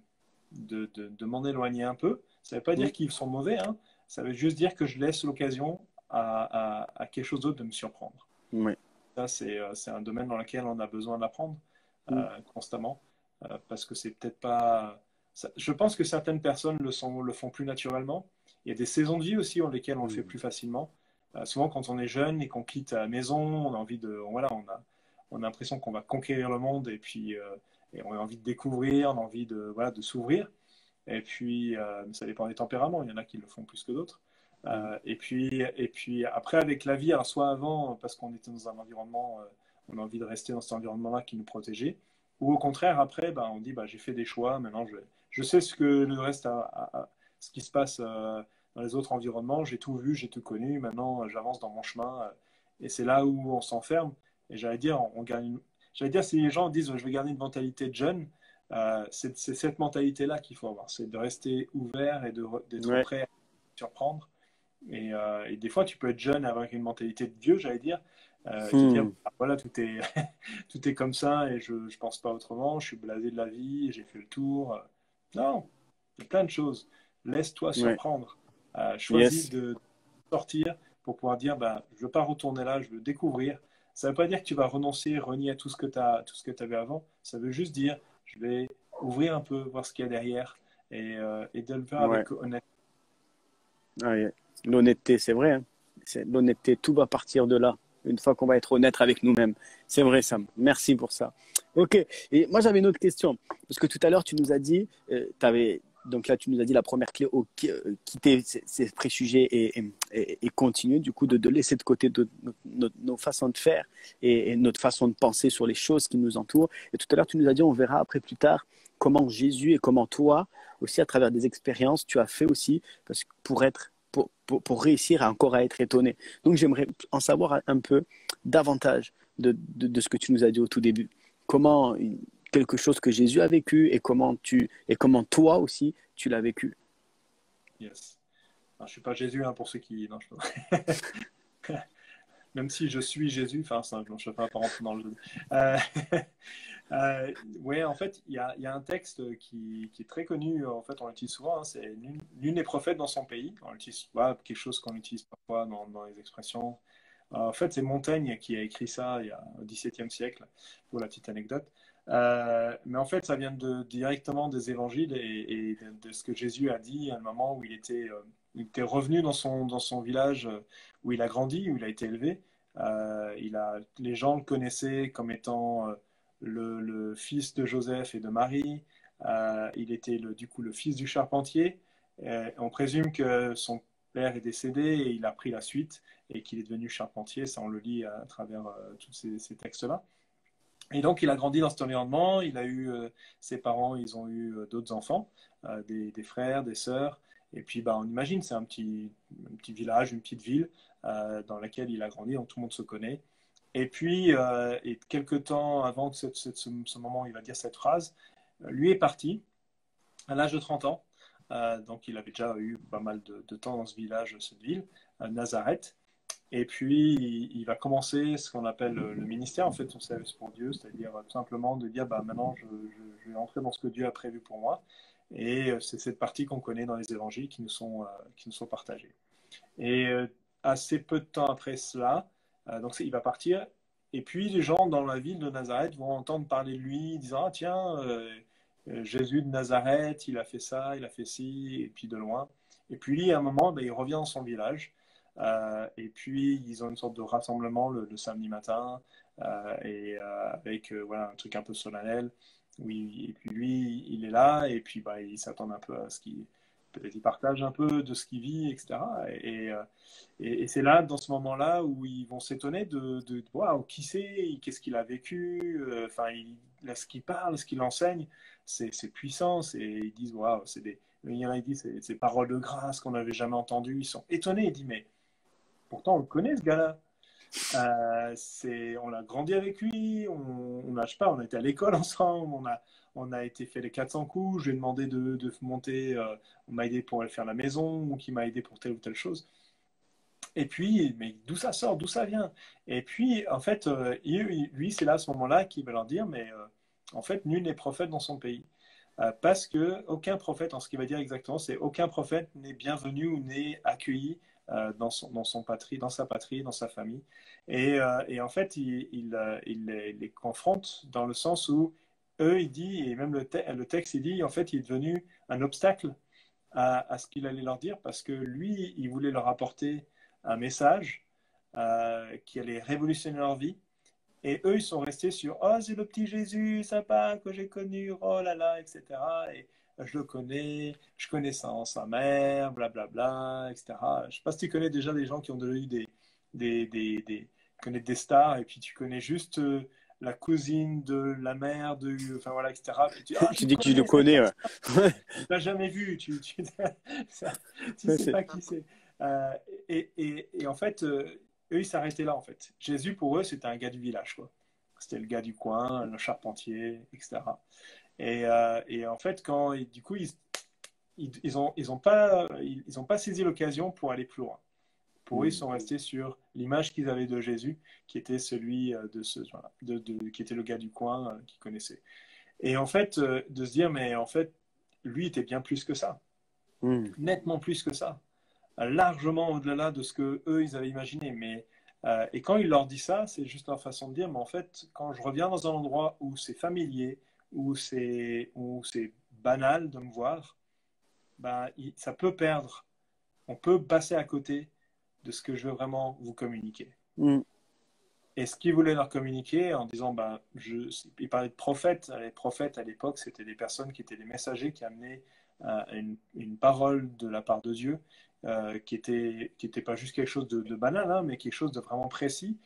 S2: m'en éloigner un peu. Ça ne veut pas dire
S1: Mm.
S2: qu'ils sont mauvais, hein. Ça veut juste dire que je laisse l'occasion à quelque chose d'autre de me surprendre.
S1: Ouais.
S2: Ça, c'est un domaine dans lequel on a besoin d'apprendre
S1: Mm.
S2: constamment, parce que c'est peut-être pas. Je pense que certaines personnes le font plus naturellement. Il y a des saisons de vie aussi dans lesquelles on le fait
S1: Mm.
S2: plus facilement. Souvent, quand on est jeune et qu'on quitte la maison, on a envie de, voilà, on a l'impression qu'on va conquérir le monde et on a envie de découvrir, on a envie de, voilà, de s'ouvrir. Et puis, ça dépend des tempéraments. Il y en a qui le font plus que d'autres.
S1: Mm.
S2: Et puis après, avec la vie, alors soit avant, parce qu'on était dans un environnement, on a envie de rester dans cet environnement-là qui nous protégeait, ou au contraire, après, ben, on dit, ben, j'ai fait des choix, maintenant je sais ce que le reste, ce qui se passe dans les autres environnements, j'ai tout vu, j'ai tout connu, maintenant j'avance dans mon chemin, et c'est là où on s'enferme. Et j'allais dire, j'allais dire, si les gens disent, je vais garder une mentalité de jeune, c'est cette mentalité-là qu'il faut avoir, c'est de rester ouvert et d'être
S1: Ouais.
S2: prêt à surprendre. Et des fois, tu peux être jeune avec une mentalité de vieux, j'allais dire, et te dire,
S1: Mm.
S2: ah, voilà, tout est, tout est comme ça et je ne pense pas autrement, je suis blasé de la vie, j'ai fait le tour. Non, il y a plein de choses. Laisse-toi
S1: Ouais.
S2: surprendre. Choisis
S1: Yes.
S2: de sortir pour pouvoir dire, bah, je ne veux pas retourner là, je veux découvrir. Ça ne veut pas dire que tu vas renoncer, renier à tout ce que tu avais avant. Ça veut juste dire, je vais ouvrir un peu, voir ce qu'il y a derrière et de le faire
S1: Ouais.
S2: avec honnêteté.
S1: Ah, yeah. L'honnêteté, c'est vrai, hein. L'honnêteté, tout va partir de là. Une fois qu'on va être honnête avec nous-mêmes. C'est vrai, Sam. Merci pour ça. OK. Et moi, j'avais une autre question. Parce que tout à l'heure, tu nous as dit, donc là, tu nous as dit la première clé, quitter ces préjugés et continuer, du coup, de laisser de côté nos façons de faire et notre façon de penser sur les choses qui nous entourent. Et tout à l'heure, tu nous as dit, on verra après plus tard comment Jésus et comment toi, aussi à travers des expériences, tu as fait aussi parce que pour réussir encore à être étonné. Donc, j'aimerais en savoir un peu davantage de ce que tu nous as dit au tout début. Comment quelque chose que Jésus a vécu et comment toi aussi tu l'as vécu.
S2: Yes. Alors, je ne suis pas Jésus hein, pour ceux qui. Non, même si je suis Jésus, enfin, ça, je ne vais pas rentrer dans le jeu. Euh, ouais, en fait, il y a un texte qui est très connu, en fait, on l'utilise souvent, hein, c'est nul n'est prophète dans son pays. On utilise quelque chose qu'on utilise parfois dans les expressions. En fait, c'est Montaigne qui a écrit ça il y a au XVIIe siècle, pour la petite anecdote. Mais en fait, ça vient directement des évangiles et de ce que Jésus a dit à un moment où il était revenu dans son village où il a grandi, où il a été élevé. Les gens le connaissaient comme étant le fils de Joseph et de Marie. Il était du coup le fils du charpentier. On présume que son père est décédé et il a pris la suite et qu'il est devenu charpentier. Ça, on le lit à travers tous ces textes-là. Et donc, il a grandi dans cet environnement. Il a eu ses parents, ils ont eu d'autres enfants, des frères, des sœurs. Et puis, bah, on imagine, c'est un petit village, une petite ville dans laquelle il a grandi, donc tout le monde se connaît. Et puis, et quelques temps avant que ce moment, il va dire cette phrase, lui est parti à l'âge de 30 ans. Donc, il avait déjà eu pas mal de temps dans ce village, cette ville, Nazareth. Et puis, il va commencer ce qu'on appelle le ministère, en fait, son service pour Dieu, c'est-à-dire tout simplement de dire, bah, maintenant, je vais entrer dans ce que Dieu a prévu pour moi. Et c'est cette partie qu'on connaît dans les évangiles qui nous sont partagés. Et assez peu de temps après cela, donc il va partir. Et puis les gens dans la ville de Nazareth vont entendre parler de lui, disant ah tiens, Jésus de Nazareth, il a fait ça, il a fait ci, et puis de loin. Et puis à un moment, ben, il revient dans son village. Et puis ils ont une sorte de rassemblement le samedi matin, avec voilà, un truc un peu solennel. Oui, et puis lui, il est là, et puis bah, il s'attend un peu à ce qu'il peut-être il partage un peu de ce qu'il vit, etc. Et c'est là, dans ce moment-là, où ils vont s'étonner de waouh, qui c'est, qu'est-ce qu'il a vécu, enfin, là, ce qu'il parle, ce qu'il enseigne, c'est puissant, et ils disent waouh, il y en a qui disent c'est paroles de grâce qu'on n'avait jamais entendues, ils sont étonnés, ils disent mais pourtant on le connaît ce gars-là. On a grandi avec lui, je sais pas, on a été à l'école ensemble, on a été fait les 400 coups, je lui ai demandé de monter, on m'a aidé pour aller faire la maison, ou qui m'a aidé pour telle ou telle chose. Et puis, mais d'où ça sort, d'où ça vient? Et puis, en fait, lui, c'est là, à ce moment-là, qu'il va leur dire, mais en fait, nul n'est prophète dans son pays. Parce que aucun prophète, en ce qu'il va dire exactement, c'est aucun prophète n'est bienvenu ou n'est accueilli dans son patrie, dans sa patrie, dans sa famille. Et en fait, il les confronte dans le sens où eux, il dit, et même le texte, il dit, en fait, il est devenu un obstacle à ce qu'il allait leur dire parce que lui, il voulait leur apporter un message qui allait révolutionner leur vie. Et eux, ils sont restés sur oh, c'est le petit Jésus sympa que j'ai connu, oh là là, etc. Et je le connais, je connais sa mère, blablabla, etc. Je ne sais pas si tu connais déjà des gens qui ont déjà eu connais des stars, et puis tu connais juste la cousine de la mère, enfin voilà, etc. Puis tu dis, ah, je
S1: Tu
S2: le
S1: dis que tu le
S2: connais, cette
S1: connais,
S2: personne.
S1: ouais.
S2: Tu l'as jamais vu, tu
S1: Ouais,
S2: sais pas qui c'est. Et en fait, eux, ils s'arrêtaient là, en fait. Jésus, pour eux, c'était un gars du village, quoi. C'était le gars du coin, le charpentier, etc. Et en fait, du coup, ils ont pas saisi l'occasion pour aller plus loin. Pour eux, ils sont restés sur l'image qu'ils avaient de Jésus, qui était celui voilà, qui était le gars du coin qu'ils connaissaient. Et en fait, de se dire, mais en fait, lui était bien plus que ça,
S1: Mm.
S2: nettement plus que ça, largement au-delà de ce que eux ils avaient imaginé. Et quand il leur dit ça, c'est juste leur façon de dire, mais en fait, quand je reviens dans un endroit où c'est familier, où c'est banal de me voir, ben, ça peut perdre. On peut passer à côté de ce que je veux vraiment vous communiquer.
S1: Mm.
S2: Et ce qu'il voulait leur communiquer en disant, ben, il parlait de prophètes. Les prophètes à l'époque, c'était des personnes qui étaient des messagers qui amenaient une parole de la part de Dieu, qui était pas juste quelque chose de banal, hein, mais quelque chose de vraiment précis,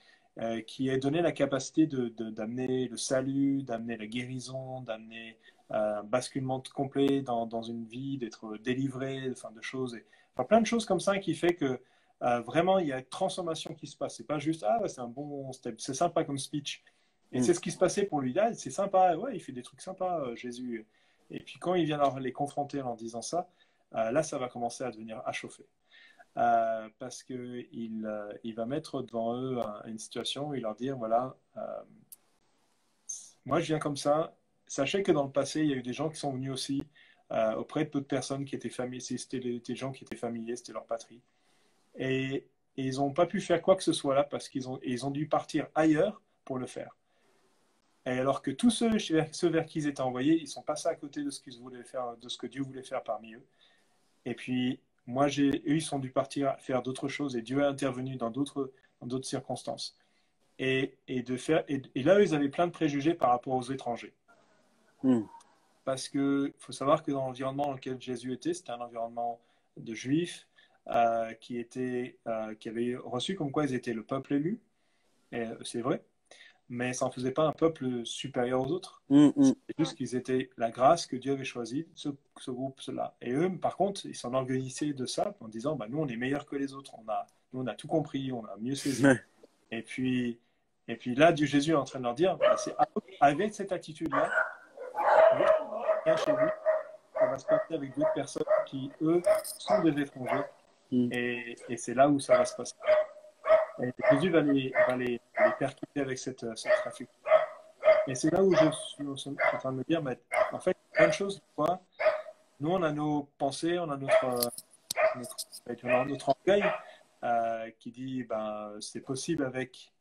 S2: qui a donné la capacité d'amener le salut, d'amener la guérison, d'amener un basculement complet dans une vie, d'être délivré, enfin, de choses, enfin, plein de choses comme ça qui fait que vraiment, il y a une transformation qui se passe. C'est pas juste, ah ouais, c'est sympa comme speech. Et
S1: Mm.
S2: c'est ce qui se passait pour lui. Là, c'est sympa, ouais, il fait des trucs sympas, Jésus. Et puis quand il vient les confronter en disant ça, là, ça va commencer à devenir à chauffer. parce qu'il va mettre devant eux une situation où il leur dire, voilà, moi je viens comme ça, sachez que dans le passé, il y a eu des gens qui sont venus aussi auprès de d'autres personnes qui étaient familiers, c'était des gens qui étaient familiers, c'était leur patrie. Et ils n'ont pas pu faire quoi que ce soit là parce ils ont dû partir ailleurs pour le faire. Et alors que tous ceux vers qui ils étaient envoyés, ils sont passés à côté de ce qu'ils voulaient faire, de ce que Dieu voulait faire parmi eux. Et puis, eux, ils sont dû partir faire d'autres choses et Dieu a intervenu dans d'autres circonstances. Et là, ils avaient plein de préjugés par rapport aux étrangers.
S1: Mm.
S2: Parce qu'il faut savoir que dans l'environnement dans lequel Jésus était, c'était un environnement de juifs qui avaient reçu comme quoi ils étaient le peuple élu. Et c'est vrai. Mais ça n'en faisait pas un peuple supérieur aux autres.
S1: Mm.
S2: C'est juste qu'ils étaient la grâce que Dieu avait choisi, ce groupe-là. Et eux, par contre, ils s'enorgueillissaient de ça en disant, bah, nous, on est meilleurs que les autres. Nous, on a tout compris, on a mieux saisi.
S1: Ouais.
S2: Et puis, et puis là, Dieu Jésus est en train de leur dire, bah, c'est avec cette attitude-là, rien chez vous, ça va se passer avec d'autres personnes qui, eux, sont des étrangers.
S1: Mm.
S2: Et c'est là où ça va se passer. Et Jésus va les percuter avec cette trafic. Et c'est là où je suis en train de me dire, mais en fait, plein de choses. Nous, on a nos pensées, on a notre orgueil qui dit, ben, c'est possible avec.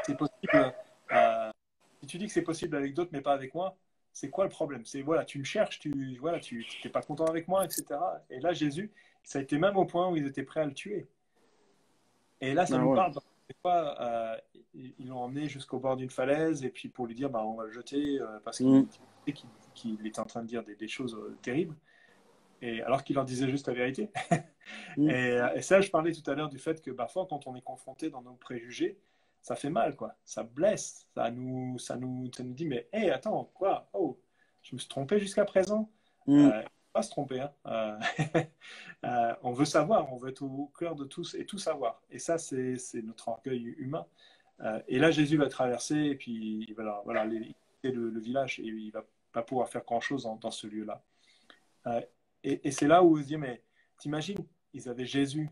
S2: C'est possible. Si tu dis que c'est possible avec d'autres, mais pas avec moi, c'est quoi le problème? C'est voilà, tu me cherches, tu n'es pas content avec moi, etc. Et là, Jésus, ça a été même au point où ils étaient prêts à le tuer. Et là, ça
S1: Ah
S2: nous
S1: ouais.
S2: parle. Des fois, ils l'ont emmené jusqu'au bord d'une falaise et puis pour lui dire, bah, on va le jeter parce
S1: Mm.
S2: qu'il était en train de dire des choses terribles. Et alors qu'il leur disait juste la vérité.
S1: Mm.
S2: Et ça, je parlais tout à l'heure du fait que parfois, quand on est confronté dans nos préjugés, ça fait mal, quoi. Ça blesse. Ça nous dit, mais hé, attends, quoi? Oh, je me suis trompé jusqu'à présent.
S1: Mm.
S2: Il ne faut pas se tromper. Hein. On veut savoir, on veut être au cœur de tous et tout savoir. Et ça, c'est notre orgueil humain. Et là, Jésus va traverser et puis voilà, le village et il va pas pouvoir faire grand-chose dans ce lieu-là. Euh, et c'est là où on se dit, mais t'imagines, ils avaient Jésus,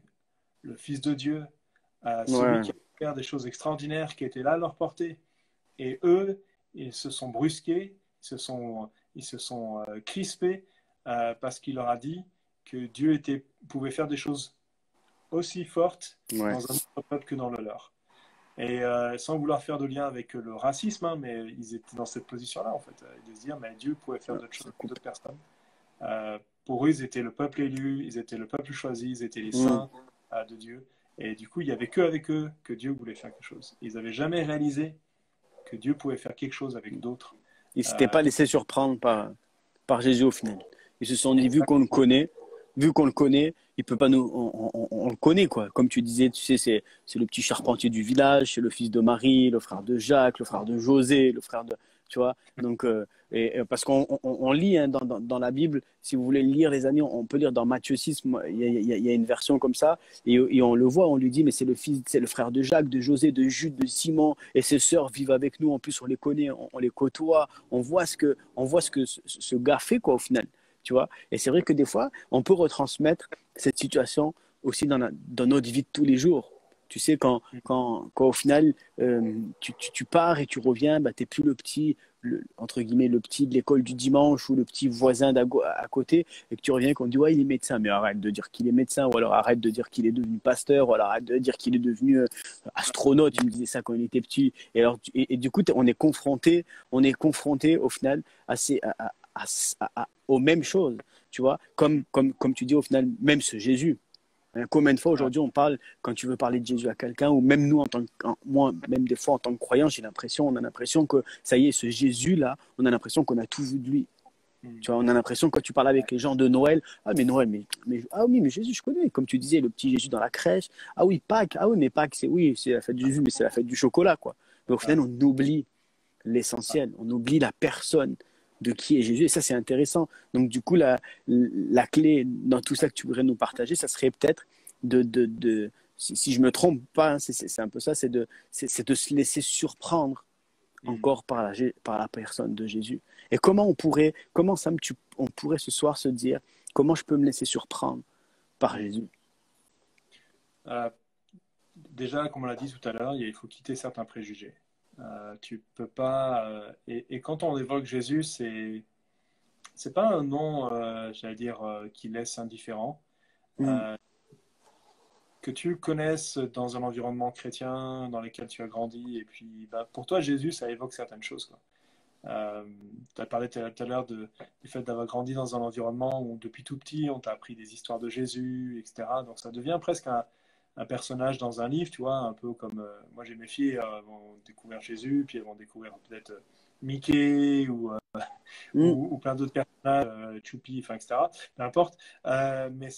S2: le Fils de Dieu, celui
S1: Ouais.
S2: qui a fait des choses extraordinaires, qui était là à leur portée. Et eux, ils se sont brusqués, ils se sont crispés parce qu'il leur a dit que Dieu pouvait faire des choses aussi fortes
S1: Ouais.
S2: dans un autre peuple que dans le leur. Et sans vouloir faire de lien avec le racisme, hein, mais ils étaient dans cette position-là, en fait, de se dire, mais Dieu pouvait faire d'autres choses que d'autres personnes. Pour eux, ils étaient le peuple élu, ils étaient le peuple choisi, ils étaient les
S1: Mm.
S2: saints de Dieu. Et du coup, il n'y avait qu'avec eux que Dieu voulait faire quelque chose. Ils n'avaient jamais réalisé que Dieu pouvait faire quelque chose avec d'autres.
S1: Ils ne s'étaient
S2: Euh,
S1: pas laissés surprendre par Jésus au final. Ils se sont dit,
S2: exactement.
S1: vu qu'on le connaît, il peut pas nous, on le connaît quoi. Comme tu disais, tu sais, c'est le petit charpentier du village, c'est le fils de Marie, le frère de Jacques, le frère de José, le frère de, tu vois. Donc, parce qu'on lit hein, dans la Bible, si vous voulez lire les amis, on peut lire dans Matthieu 6, il y a une version comme ça, et on le voit, on lui dit, mais c'est le frère de Jacques, de José, de Jude, de Simon, et ses sœurs vivent avec nous. En plus, on les connaît, on les côtoie, on voit ce que ce gars fait quoi au final. Tu vois. Et c'est vrai que des fois, on peut retransmettre cette situation aussi dans notre vie de tous les jours. Tu sais, quand au final, tu pars et tu reviens, bah, tu n'es plus le petit, entre guillemets, le petit de l'école du dimanche ou le petit voisin à côté, et que tu reviens et qu'on te dit, ouais, il est médecin, mais arrête de dire qu'il est médecin, ou alors arrête de dire qu'il est devenu pasteur, ou alors arrête de dire qu'il est devenu astronaute. Il me disait ça quand il était petit. Et du coup, on est confronté au final à aux mêmes choses, tu vois, comme tu dis au final, même ce Jésus. Hein, combien de fois
S2: Ouais.
S1: aujourd'hui on parle, quand tu veux parler de Jésus à quelqu'un, ou même nous, moi, même des fois en tant que croyant, on a l'impression que ça y est, ce Jésus-là, on a l'impression qu'on a tout vu de lui.
S2: Mm.
S1: Tu vois, on a l'impression que quand tu parles avec les gens de Noël, ah mais Noël, ah oui, mais Jésus, je connais. Comme tu disais, le petit Jésus dans la crèche. Ah oui, Pâques. Ah oui, mais Pâques, c'est la fête de Jésus, mais c'est la fête du chocolat, quoi. Mais au
S2: Ouais.
S1: final, on oublie l'essentiel. On oublie la personne de qui est Jésus. Et ça, c'est intéressant. Donc, du coup, la clé dans tout ça que tu voudrais nous partager, ça serait peut-être si je me trompe pas, hein, c'est un peu ça, c'est de se laisser surprendre
S2: Mm.
S1: encore par la personne de Jésus. Et comment Sam, on pourrait ce soir se dire, comment je peux me laisser surprendre par Jésus?
S2: Euh, déjà, comme on l'a dit tout à l'heure, il faut quitter certains préjugés. Tu peux pas. Et quand on évoque Jésus, c'est pas un nom, j'allais dire, qui laisse indifférent.
S1: Mm.
S2: Euh, que tu le connaisses dans un environnement chrétien dans lequel tu as grandi, et puis bah, pour toi, Jésus, ça évoque certaines choses, quoi. Tu as parlé tout à l'heure du fait d'avoir grandi dans un environnement où depuis tout petit, on t'a appris des histoires de Jésus, etc. Donc ça devient presque un personnage dans un livre, tu vois, un peu comme moi j'ai mes filles, elles vont découvrir Jésus, puis elles vont découvrir peut-être Mickey
S1: Mm.
S2: ou plein d'autres personnages, Choupi, enfin, etc. Peu importe. Mais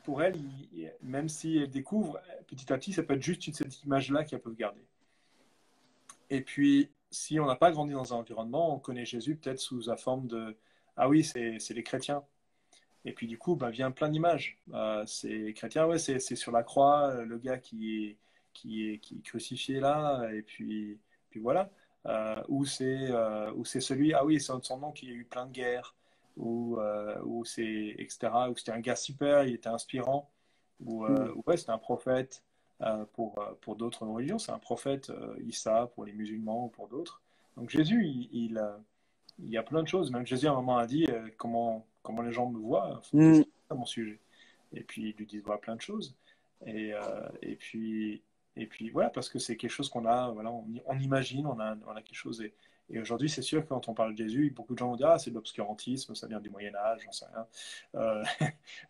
S2: pour elles, même si elles découvrent petit à petit, ça peut être juste cette image-là qu'elles peuvent garder. Et puis, si on n'a pas grandi dans un environnement, on connaît Jésus peut-être sous la forme de ah oui, c'est les chrétiens. Et puis du coup, bah, vient plein d'images. C'est les chrétiens, ouais, c'est sur la croix, le gars qui est crucifié là, et puis voilà. Ou c'est celui, ah oui, c'est son nom qui a eu plein de guerres, ou c'est, etc. Ou c'était un gars super, il était inspirant,
S1: Mm.
S2: ou ouais, c'était un prophète pour d'autres religions, c'est un prophète, Issa, pour les musulmans ou pour d'autres. Donc Jésus, il y a plein de choses. Même Jésus, à un moment, a dit comment les gens me voient, qu'est-ce
S1: Mm.
S2: qu'ils disent à mon sujet. Et puis, ils lui disent voilà, plein de choses. Et, euh, et, puis, et puis, voilà, parce que c'est quelque chose qu'on a, voilà, on imagine, on a quelque chose. Et aujourd'hui, c'est sûr que quand on parle de Jésus, beaucoup de gens vont dire ah, c'est de l'obscurantisme, ça vient du Moyen-Âge, j'en sais rien. Euh,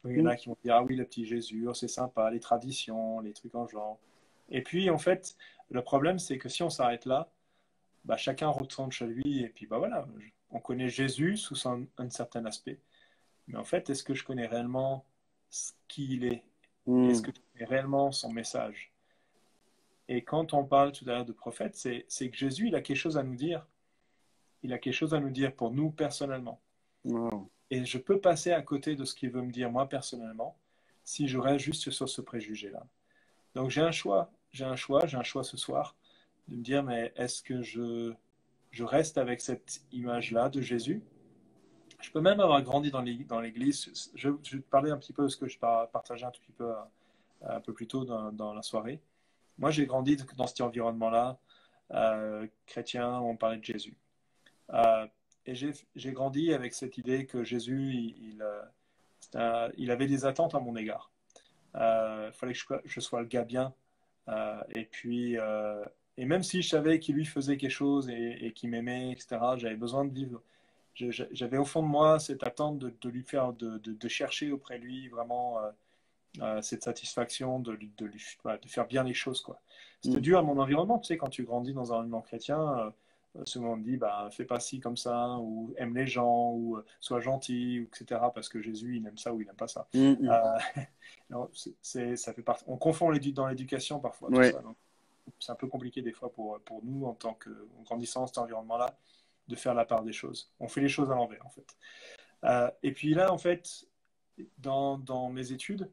S2: il y en
S1: Mm.
S2: a qui vont dire ah oui, le petit Jésus, oh, c'est sympa, les traditions, les trucs en genre. Et puis, en fait, le problème, c'est que si on s'arrête là, bah, chacun retourne chez lui et puis bah voilà, on connaît Jésus sous un certain aspect. Mais en fait, est-ce que je connais réellement qui il est? Est-ce
S1: Mm.
S2: que je connais réellement son message? Et quand on parle tout à l'heure de prophète, c'est que Jésus, il a quelque chose à nous dire. Il a quelque chose à nous dire pour nous personnellement.
S1: Wow.
S2: Et je peux passer à côté de ce qu'il veut me dire moi personnellement si je reste juste sur ce préjugé-là. Donc j'ai un choix, j'ai un choix ce soir de me dire, mais est-ce que je reste avec cette image-là de Jésus? Je peux même avoir grandi dans l'église. Je vais te parler un petit peu de ce que je partageais un peu plus tôt dans la soirée. Moi, j'ai grandi dans cet environnement-là, chrétien, où on parlait de Jésus. Euh, et j'ai grandi avec cette idée que Jésus, il avait des attentes à mon égard. Il fallait que je sois le gars bien. Et puis, et même si je savais qu'il lui faisait quelque chose et qu'il m'aimait, etc., j'avais besoin de vivre. J'avais au fond de moi cette attente de lui faire, de chercher auprès de lui vraiment cette satisfaction voilà, de faire bien les choses, quoi. C'était
S1: Mm.
S2: dû à mon environnement, tu sais, quand tu grandis dans un environnement chrétien, souvent on te dit, bah, fais pas ci comme ça, ou aime les gens, ou sois gentil, ou, etc., parce que Jésus, il aime ça ou il aime pas ça.
S1: Mm. Mm.
S2: Euh, non, ça fait partie. On confond dans l'éducation parfois, tout
S1: Ouais.
S2: ça. Donc, c'est un peu compliqué des fois pour nous, en grandissant dans cet environnement-là, de faire la part des choses. On fait les choses à l'envers, en fait. Et puis là, en fait, dans mes études,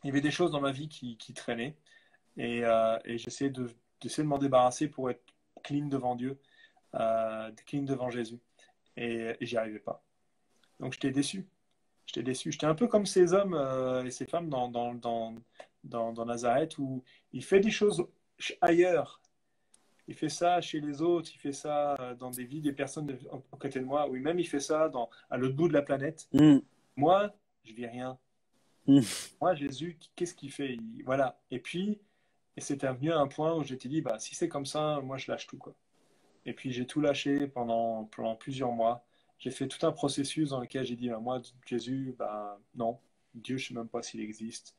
S2: il y avait des choses dans ma vie qui traînaient. Et d'essayer de m'en débarrasser pour être clean devant Dieu, clean devant Jésus. Et j'y arrivais pas. Donc j'étais déçu. J'étais déçu. J'étais un peu comme ces hommes et ces femmes dans Nazareth où il fait des choses ailleurs. Il fait ça chez les autres, il fait ça dans des vies des personnes à côté de moi, ou même il fait ça à l'autre bout de la planète.
S1: Mm.
S2: Moi, je vis rien.
S1: Mm.
S2: Moi, Jésus, qu'est-ce qu'il fait? Voilà. Et puis, et c'était venu à un point où j'étais dit, bah, si c'est comme ça, moi, je lâche tout, quoi. Et puis, j'ai tout lâché pendant plusieurs mois. J'ai fait tout un processus dans lequel j'ai dit, bah, moi, Jésus, bah, non, Dieu, je ne sais même pas s'il existe.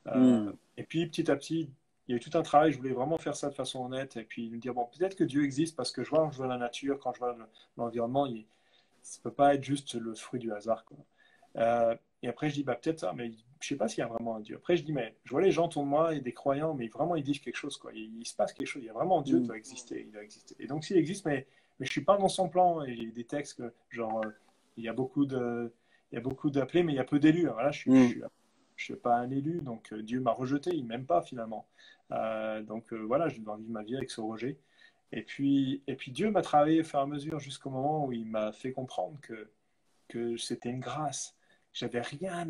S1: Mm.
S2: Et puis, petit à petit, il y a eu tout un travail. Je voulais vraiment faire ça de façon honnête. Et puis, me dire, bon, peut-être que Dieu existe parce que je vois la nature, quand je vois l'environnement, ça ne peut pas être juste le fruit du hasard, quoi. Et après, je dis, bah, peut-être ça, mais je sais pas s'il y a vraiment un Dieu. Après, je dis, mais je vois les gens autour de moi et des croyants, mais vraiment, ils disent quelque chose, quoi. Il se passe quelque chose. Il y a vraiment un Dieu,
S1: Mm.
S2: il doit exister. Et donc, s'il existe, mais je suis pas dans son plan. Et il y a des textes que, genre, il y a beaucoup il y a beaucoup d'appelés, mais il y a peu d'élus. Voilà,
S1: Mm.
S2: je suis pas un élu, donc Dieu m'a rejeté, il m'aime pas finalement. Donc voilà, je dois vivre ma vie avec ce rejet. Et puis Dieu m'a travaillé au fur et à mesure jusqu'au moment où il m'a fait comprendre que c'était une grâce. J'avais rien,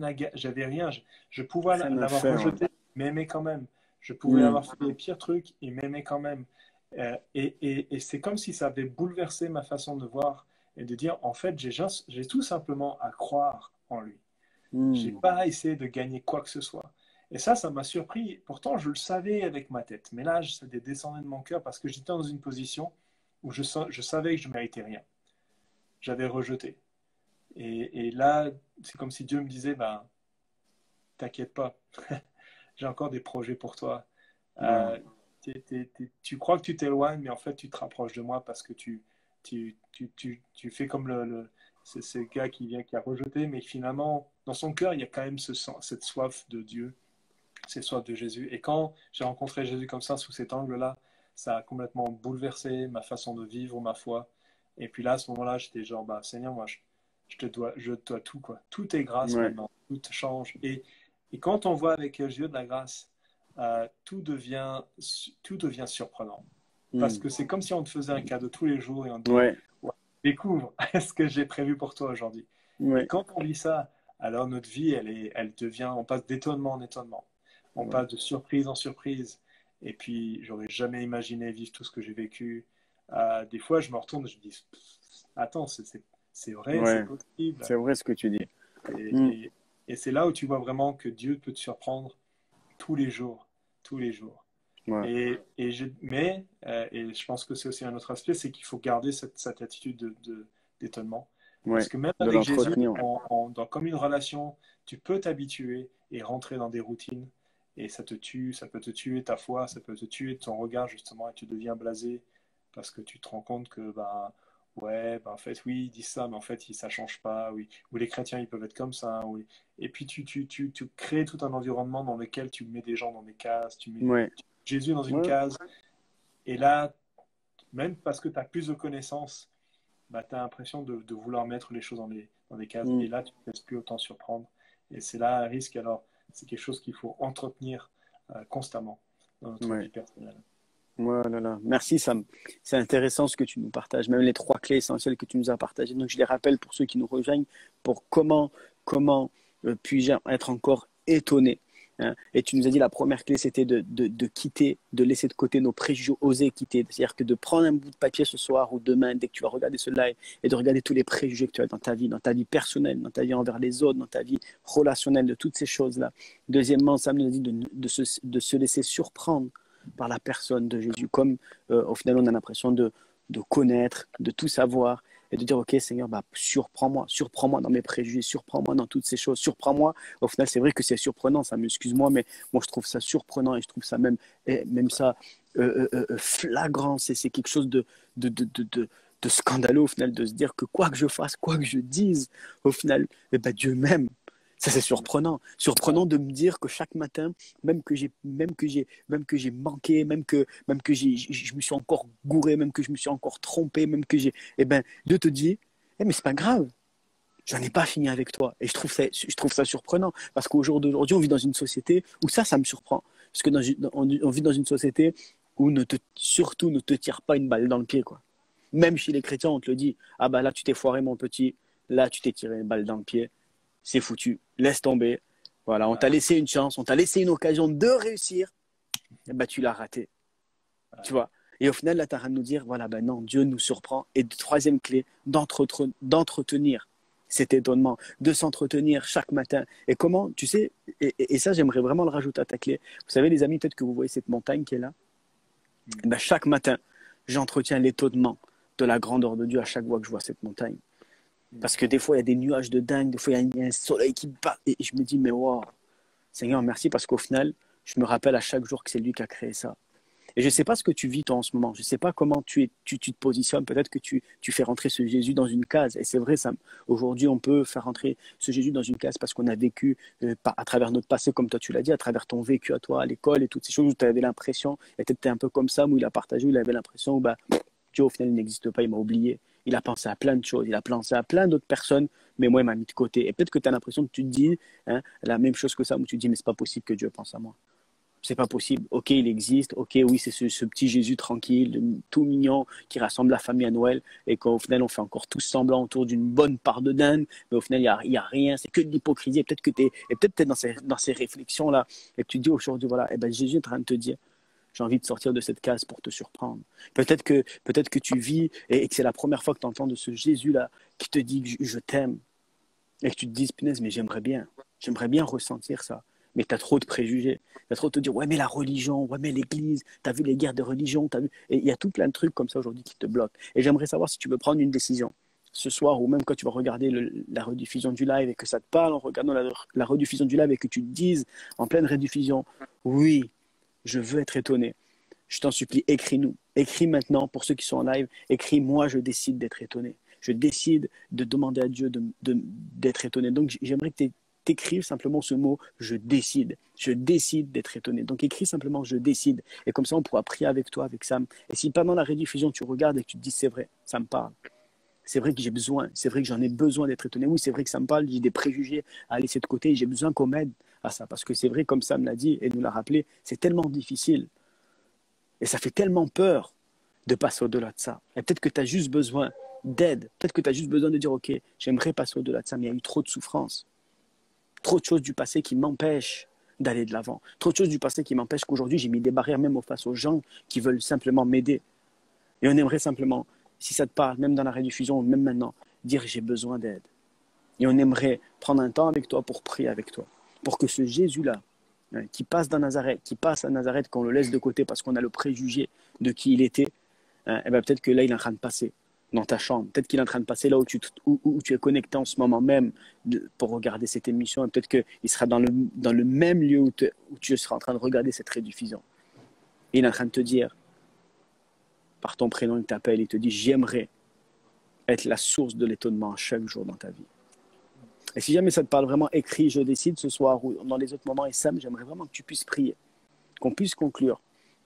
S2: je pouvais
S1: Rien à
S2: l'avoir
S1: faire. Ouais.
S2: rejeté. m'aimait quand même. Je pouvais avoir fait les pires trucs, il m'aimait quand même. Et c'est comme si ça avait bouleversé ma façon de voir et de dire, en fait, j'ai tout simplement à croire en lui. J'ai
S1: Mm.
S2: pas essayé de gagner quoi que ce soit. Et ça m'a surpris. Pourtant, je le savais avec ma tête. Mais là, ça descendait de mon cœur parce que j'étais dans une position où je savais que je méritais rien. J'avais rejeté. Et là, c'est comme si Dieu me disait, ben, t'inquiète pas, j'ai encore des projets pour toi.
S1: Wow.
S2: Euh, tu crois que tu t'éloignes, mais en fait, tu te rapproches de moi parce que tu fais comme c'est ce gars qui a rejeté, mais finalement, dans son cœur, il y a quand même cette soif de Dieu, cette soif de Jésus. Et quand j'ai rencontré Jésus comme ça, sous cet angle-là, ça a complètement bouleversé ma façon de vivre ma foi. Et puis là, à ce moment-là, j'étais genre, bah, Seigneur, moi, je te dois tout, quoi. Tout est grâce
S1: Ouais.
S2: maintenant, tout change. Et quand on voit avec Dieu de la grâce, tout devient surprenant. Parce
S1: Mm.
S2: que c'est comme si on te faisait un cadeau tous les jours et on te dit,
S1: Ouais.
S2: ouais, découvre ce que j'ai prévu pour toi aujourd'hui. Et
S1: Ouais.
S2: quand on vit ça, alors notre vie, elle devient, on passe d'étonnement en étonnement. On
S1: Ouais.
S2: passe de surprise en surprise. Et puis, j'aurais jamais imaginé vivre tout ce que j'ai vécu. Des fois, je me retourne et je me dis, attends, c'est vrai, c'est
S1: Ouais.
S2: possible.
S1: C'est vrai ce que tu dis.
S2: Et,
S1: Mm.
S2: et, et c'est là où tu vois vraiment que Dieu peut te surprendre tous les jours, tous les jours.
S1: Ouais.
S2: Et je pense que c'est aussi un autre aspect, c'est qu'il faut garder cette attitude d'étonnement. Parce
S1: Ouais.
S2: que même
S1: De
S2: avec Jésus,
S1: l'entretenir.
S2: comme une relation, tu peux t'habituer et rentrer dans des routines. Et ça te tue, ça peut te tuer ta foi, ça peut te tuer ton regard, justement, et tu deviens blasé parce que tu te rends compte que, bah, ouais, bah, en fait, oui, ils disent ça, mais en fait, ça change pas. Oui. Ou les chrétiens, ils peuvent être comme ça. Oui. Et puis, tu crées tout un environnement dans lequel tu mets des gens dans des cases, tu mets
S1: Ouais.
S2: Jésus dans une
S1: Ouais.
S2: case. Et là, même parce que tu as plus de connaissances, bah, tu as l'impression de vouloir mettre les choses dans des cases.
S1: Mm.
S2: Et là, tu ne te laisses plus autant surprendre. Et c'est là un risque. Alors, c'est quelque chose qu'il faut entretenir constamment dans notre
S1: Ouais.
S2: vie personnelle.
S1: Voilà, là. Merci, Sam. C'est intéressant ce que tu nous partages, même les trois clés essentielles que tu nous as partagées. Donc, je les rappelle pour ceux qui nous rejoignent, pour comment puis-je être encore étonné. Hein. Et tu nous as dit la première clé, c'était de quitter, de laisser de côté nos préjugés, oser quitter. C'est-à-dire que de prendre un bout de papier ce soir ou demain, dès que tu vas regarder ce live, et de regarder tous les préjugés que tu as dans ta vie personnelle, dans ta vie envers les autres, dans ta vie relationnelle, de toutes ces choses-là. Deuxièmement, Sam nous a dit de se laisser surprendre par la personne de Jésus, comme au final on a l'impression de connaître, de tout savoir, et de dire, ok Seigneur, bah, surprends-moi dans mes préjugés, surprends-moi dans toutes ces choses, surprends-moi. Au final, c'est vrai que c'est surprenant, ça m'excuse-moi, mais moi je trouve ça surprenant et je trouve ça même ça flagrant, c'est quelque chose de, de, de, de de scandaleux au final, de se dire que quoi que je fasse, quoi que je dise, au final, eh ben, Dieu m'aime. Ça, c'est surprenant. Surprenant de me dire que chaque matin, même que j'ai manqué, même que je me suis encore gouré, même que je me suis encore trompé, même que j'ai, eh ben, Dieu te dit, eh, mais c'est pas grave. J'en ai pas fini avec toi. Et je trouve ça surprenant. Parce qu'au jour d'aujourd'hui, on vit dans une société où ça me surprend. Parce que on vit dans une société où surtout ne te tire pas une balle dans le pied, quoi. Même chez les chrétiens, on te le dit. Ah bah là, tu t'es foiré, mon petit. Là, tu t'es tiré une balle dans le pied. C'est foutu. Laisse tomber. Voilà, on t'a
S2: Ouais,
S1: laissé une chance, on t'a laissé une occasion de réussir. Et bah, tu l'as raté. Tu
S2: ouais,
S1: vois. Et au final, là, tu as de nous dire, voilà, ben non, Dieu nous surprend. Et troisième clé, d'entretenir cet étonnement, de s'entretenir chaque matin. Et comment, tu sais, et ça, j'aimerais vraiment le rajouter à ta clé. Vous savez, les amis, peut-être que vous voyez cette montagne qui est là.
S2: mm,
S1: Et ben, chaque matin, j'entretiens l'étonnement de la grandeur de Dieu à chaque fois que je vois cette montagne.
S2: mm.
S1: Parce que des fois, il y a des nuages de dingue, des fois, il y a un soleil qui bat. Et je me dis, mais waouh, Seigneur, merci, parce qu'au final, je me rappelle à chaque jour que c'est lui qui a créé ça. Et je ne sais pas ce que tu vis toi en ce moment. Je ne sais pas comment tu te positionnes. Peut-être que tu fais rentrer ce Jésus dans une case. Et c'est vrai, ça. Aujourd'hui, on peut faire rentrer ce Jésus dans une case parce qu'on a vécu à travers notre passé, comme toi tu l'as dit, à travers ton vécu à toi à l'école et toutes ces choses où tu avais l'impression, et peut-être un peu comme ça, où il a partagé, où il avait l'impression où bah, Dieu, au final, il n'existe pas, il m'a oublié. Il a pensé à plein de choses, il a pensé à plein d'autres personnes, mais moi, il m'a mis de côté. Et peut-être que tu as l'impression que tu te dis la même chose que ça, où tu te dis, mais c'est pas possible que Dieu pense à moi. C'est pas possible. Ok, il existe. Ok, oui, c'est ce petit Jésus tranquille, tout mignon, qui rassemble la famille à Noël et qu'au final, on fait encore tous semblant autour d'une bonne part de dingue. Mais au final, il y a rien. C'est que de l'hypocrisie. Et peut-être que t'es dans ces réflexions-là et que tu dis aujourd'hui, voilà, eh ben, Jésus est en train de te dire, j'ai envie de sortir de cette case pour te surprendre. Peut-être que tu vis et que c'est la première fois que tu entends de ce Jésus-là qui te dit que je t'aime et que tu te dis, punaise, mais j'aimerais bien ressentir ça. Mais tu as trop de préjugés. Tu as trop de te dire, ouais, mais la religion, ouais, mais l'église, tu as vu les guerres de religion, t'as vu. Et il y a tout plein de trucs comme ça aujourd'hui qui te bloquent. Et j'aimerais savoir si tu veux prendre une décision ce soir ou même quand tu vas regarder la rediffusion du live et que ça te parle en regardant la rediffusion du live et que tu te dises en pleine rediffusion, oui, je veux être étonné. Je t'en supplie, écris-nous. Écris maintenant pour ceux qui sont en live. Écris, moi, je décide d'être étonné. Je décide de demander à Dieu d'être étonné. Donc, j'aimerais que tu écrives simplement ce mot, je décide. Je décide d'être étonné. Donc, écris simplement, je décide. Et comme ça, on pourra prier avec toi, avec Sam. Et si pendant la rediffusion, tu regardes et que tu te dis, c'est vrai, ça me parle. C'est vrai que j'ai besoin, c'est vrai que j'en ai besoin d'être étonné. Oui, c'est vrai que ça me parle, j'ai des préjugés à laisser de côté. J'ai besoin qu'on m'aide à ça. Parce que c'est vrai, comme Sam l'a dit et nous l'a rappelé, c'est tellement difficile. Et ça fait tellement peur de passer au-delà de ça. Et peut-être que tu as juste besoin d'aide. Peut-être que tu as juste besoin de dire, OK, j'aimerais passer au-delà de ça, mais il y a eu trop de souffrance. Trop de choses du passé qui m'empêchent d'aller de l'avant. Trop de choses du passé qui m'empêchent qu'aujourd'hui, j'ai mis des barrières même face aux gens qui veulent simplement m'aider. Et on aimerait simplement, si ça te parle, même dans la rediffusion, même maintenant, dire, j'ai besoin d'aide. Et on aimerait prendre un temps avec toi pour prier avec toi. Pour que ce Jésus-là, qui passe dans Nazareth, qui passe à Nazareth, qu'on le laisse de côté parce qu'on a le préjugé de qui il était, et ben peut-être que là, il est en train de passer dans ta chambre. Peut-être qu'il est en train de passer là où tu es connecté en ce moment même pour regarder cette émission. Et peut-être qu'il sera dans le même lieu où tu seras en train de regarder cette rediffusion. Et il est en train de te dire, par ton prénom, il t'appelle, il te dit, j'aimerais être la source de l'étonnement chaque jour dans ta vie. Et si jamais ça te parle vraiment, écris, je décide ce soir ou dans les autres moments. Et Sam, j'aimerais vraiment que tu puisses prier, qu'on puisse conclure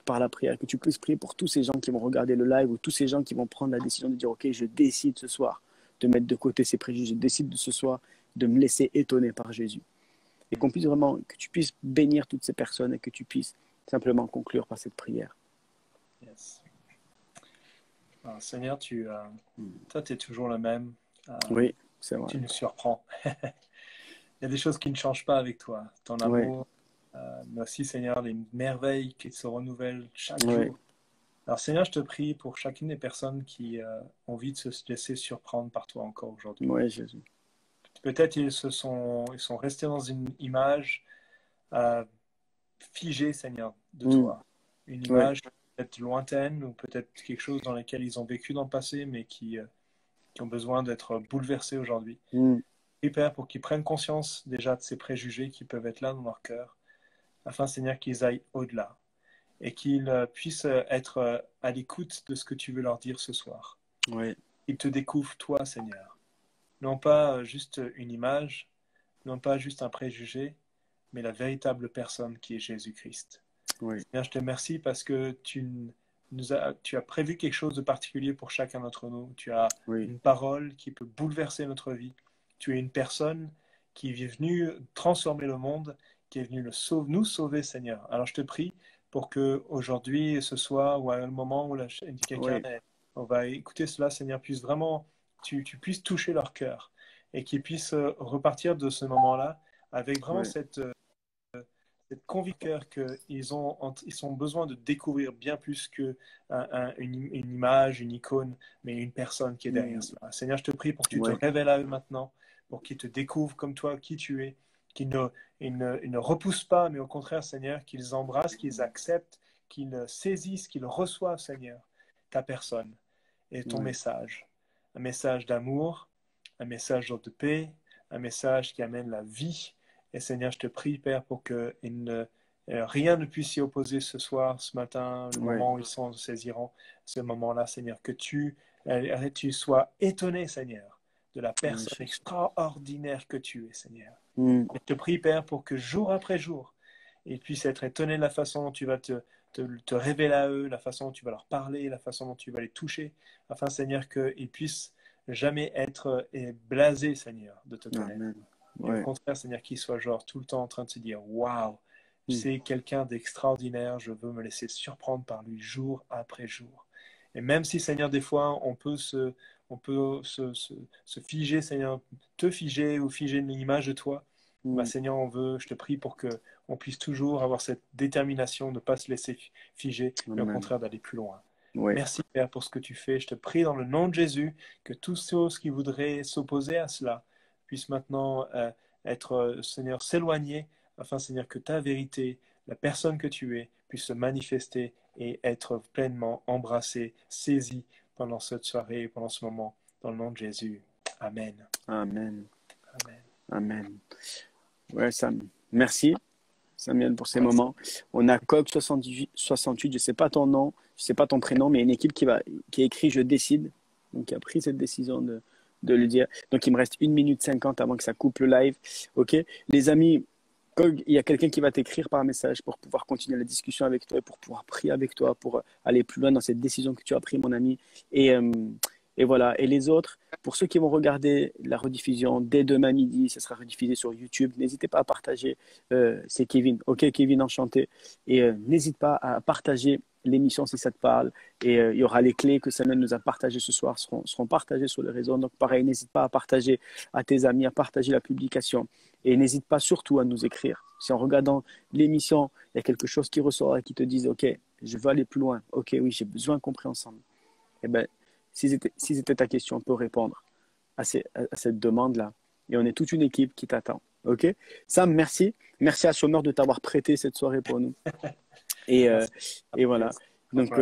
S1: par la prière, que tu puisses prier pour tous ces gens qui vont regarder le live ou tous ces gens qui vont prendre la décision de dire, OK, je décide ce soir de mettre de côté ces préjugés, je décide de ce soir de me laisser étonner par Jésus. Et qu'on puisse vraiment, que tu puisses bénir toutes ces personnes et que tu puisses simplement conclure par cette prière.
S2: Yes. Alors, Seigneur, toi, tu es toujours le même.
S1: Oui, c'est vrai.
S2: Tu nous surprends. Il y a des choses qui ne changent pas avec toi. Ton
S1: Oui,
S2: amour, mais aussi, Seigneur, les merveilles qui se renouvellent chaque
S1: oui,
S2: jour. Alors, Seigneur, je te prie pour chacune des personnes qui ont envie de se laisser surprendre par toi encore aujourd'hui.
S1: oui, Jésus.
S2: Peut-être ils sont restés dans une image euh, figée, Seigneur, de toi. Une
S1: Oui,
S2: image peut-être lointaine ou peut-être quelque chose dans lequel ils ont vécu dans le passé, mais qui ont besoin d'être bouleversés aujourd'hui. Et Père, pour qu'ils prennent conscience déjà de ces préjugés qui peuvent être là dans leur cœur, afin, Seigneur, qu'ils aillent au-delà et qu'ils puissent être à l'écoute de ce que tu veux leur dire ce soir.
S1: oui,
S2: Qu'ils te découvrent, toi, Seigneur. Non pas juste une image, non pas juste un préjugé, mais la véritable personne qui est Jésus-Christ.
S1: oui,
S2: Seigneur, je te remercie parce que tu as prévu quelque chose de particulier pour chacun d'entre nous. Tu as
S1: oui,
S2: une parole qui peut bouleverser notre vie. Tu es une personne qui est venue transformer le monde, qui est venue nous sauver, Seigneur. Alors je te prie pour que aujourd'hui, ce soir, ou à un moment où quelqu'un,
S1: oui,
S2: on va écouter cela, Seigneur, puisse vraiment, tu puisses toucher leur cœur et qu'ils puissent repartir de ce moment-là avec vraiment
S1: oui,
S2: cette conviction qu'ils ont besoin de découvrir bien plus que une image, une icône, mais une personne qui est derrière cela. Seigneur, je te prie pour que tu te
S1: oui,
S2: révèles à eux maintenant, pour qu'ils te découvrent comme toi, qui tu es, qu'ils ne repoussent pas, mais au contraire, Seigneur, qu'ils embrassent, qu'ils acceptent, qu'ils saisissent, qu'ils reçoivent, Seigneur, ta personne et ton
S1: oui,
S2: message. Un message d'amour, un message de paix, un message qui amène la vie. Et Seigneur, je te prie, Père, pour que rien ne puisse s'y opposer ce soir, ce matin, le
S1: oui,
S2: moment où ils sont saisiront, ce moment-là, Seigneur, que tu sois étonné, Seigneur, de la
S1: oui,
S2: personne
S1: Jésus.
S2: extraordinaire que tu es, Seigneur. Et je te prie, Père, pour que jour après jour, ils puissent être étonnés de la façon dont tu vas te révéler à eux, la façon dont tu vas leur parler, la façon dont tu vas les toucher, afin, Seigneur, qu'ils puissent jamais être blasés, Seigneur, de te connaître.
S1: Amen.
S2: Et au
S1: Oui,
S2: contraire, Seigneur, qu'ils soient genre tout le temps en train de se dire, waouh, Tu sais, quelqu'un d'extraordinaire, je veux me laisser surprendre par lui jour après jour. Et même si, Seigneur, des fois, on peut se figer, Seigneur, te figer ou figer une image de toi, bah,
S1: Mm.
S2: Seigneur, je te prie pour que on puisse toujours avoir cette détermination de ne pas se laisser figer, mais au
S1: Amen.
S2: contraire d'aller plus loin.
S1: Oui.
S2: Merci, Père, pour ce que tu fais. Je te prie dans le nom de Jésus que tous ceux qui voudraient s'opposer à cela puissent maintenant être, Seigneur, s'éloigner, afin, Seigneur, que ta vérité, la personne que tu es, puisse se manifester et être pleinement embrassée, saisie pendant cette soirée, pendant ce moment, dans le nom de Jésus. Amen.
S1: Amen.
S2: Amen.
S1: Amen. Ouais, Sam. Merci, Samuel, pour ces
S2: Ouais,
S1: moments. On a Coq68, je ne sais pas ton nom, je ne sais pas ton prénom, mais une équipe qui a écrit Je décide, donc qui a pris cette décision de le dire. Donc il me reste 1 minute 50 avant que ça coupe le live. OK? Les amis, Cog, il y a quelqu'un qui va t'écrire par message pour pouvoir continuer la discussion avec toi, pour pouvoir prier avec toi, pour aller plus loin dans cette décision que tu as prise, mon ami. Et voilà. Et les autres, pour ceux qui vont regarder la rediffusion dès demain midi, ça sera rediffusé sur YouTube. N'hésitez pas à partager. C'est Kevin. OK, Kevin, enchanté. Et n'hésite pas à partager l'émission si ça te parle. Et il y aura les clés que Samuel nous a partagées ce soir, seront partagées sur le réseau. Donc pareil, n'hésite pas à partager à tes amis, à partager la publication. Et n'hésite pas surtout à nous écrire. Si en regardant l'émission, il y a quelque chose qui ressort et qui te dise, OK, je veux aller plus loin. OK, oui, j'ai besoin qu'on prie ensemble. Eh bien, si c'était ta question, on peut répondre à cette demande-là. Et on est toute une équipe qui t'attend. OK? Sam, merci. Merci à Sommer de t'avoir prêté cette soirée pour nous. Et,
S2: merci.
S1: et voilà.
S2: Yes.
S1: Donc,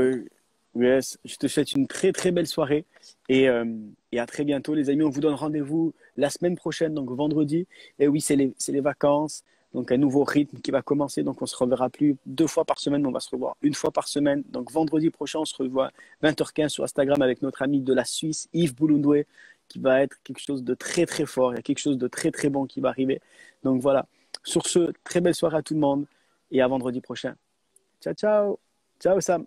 S1: yes, je te souhaite une très, très belle soirée. Et à très bientôt, les amis. On vous donne rendez-vous la semaine prochaine, donc vendredi. Et oui, c'est les vacances. Donc, un nouveau rythme qui va commencer. Donc, on se reverra plus 2 fois par semaine, mais on va se revoir 1 fois par semaine. Donc, vendredi prochain, on se revoit 20h15 sur Instagram avec notre ami de la Suisse, Yves Boulundoué, qui va être quelque chose de très, très fort. Il y a quelque chose de très, très bon qui va arriver. Donc, voilà. Sur ce, très belle soirée à tout le monde et à vendredi prochain. Ciao, ciao. Ciao, Sam.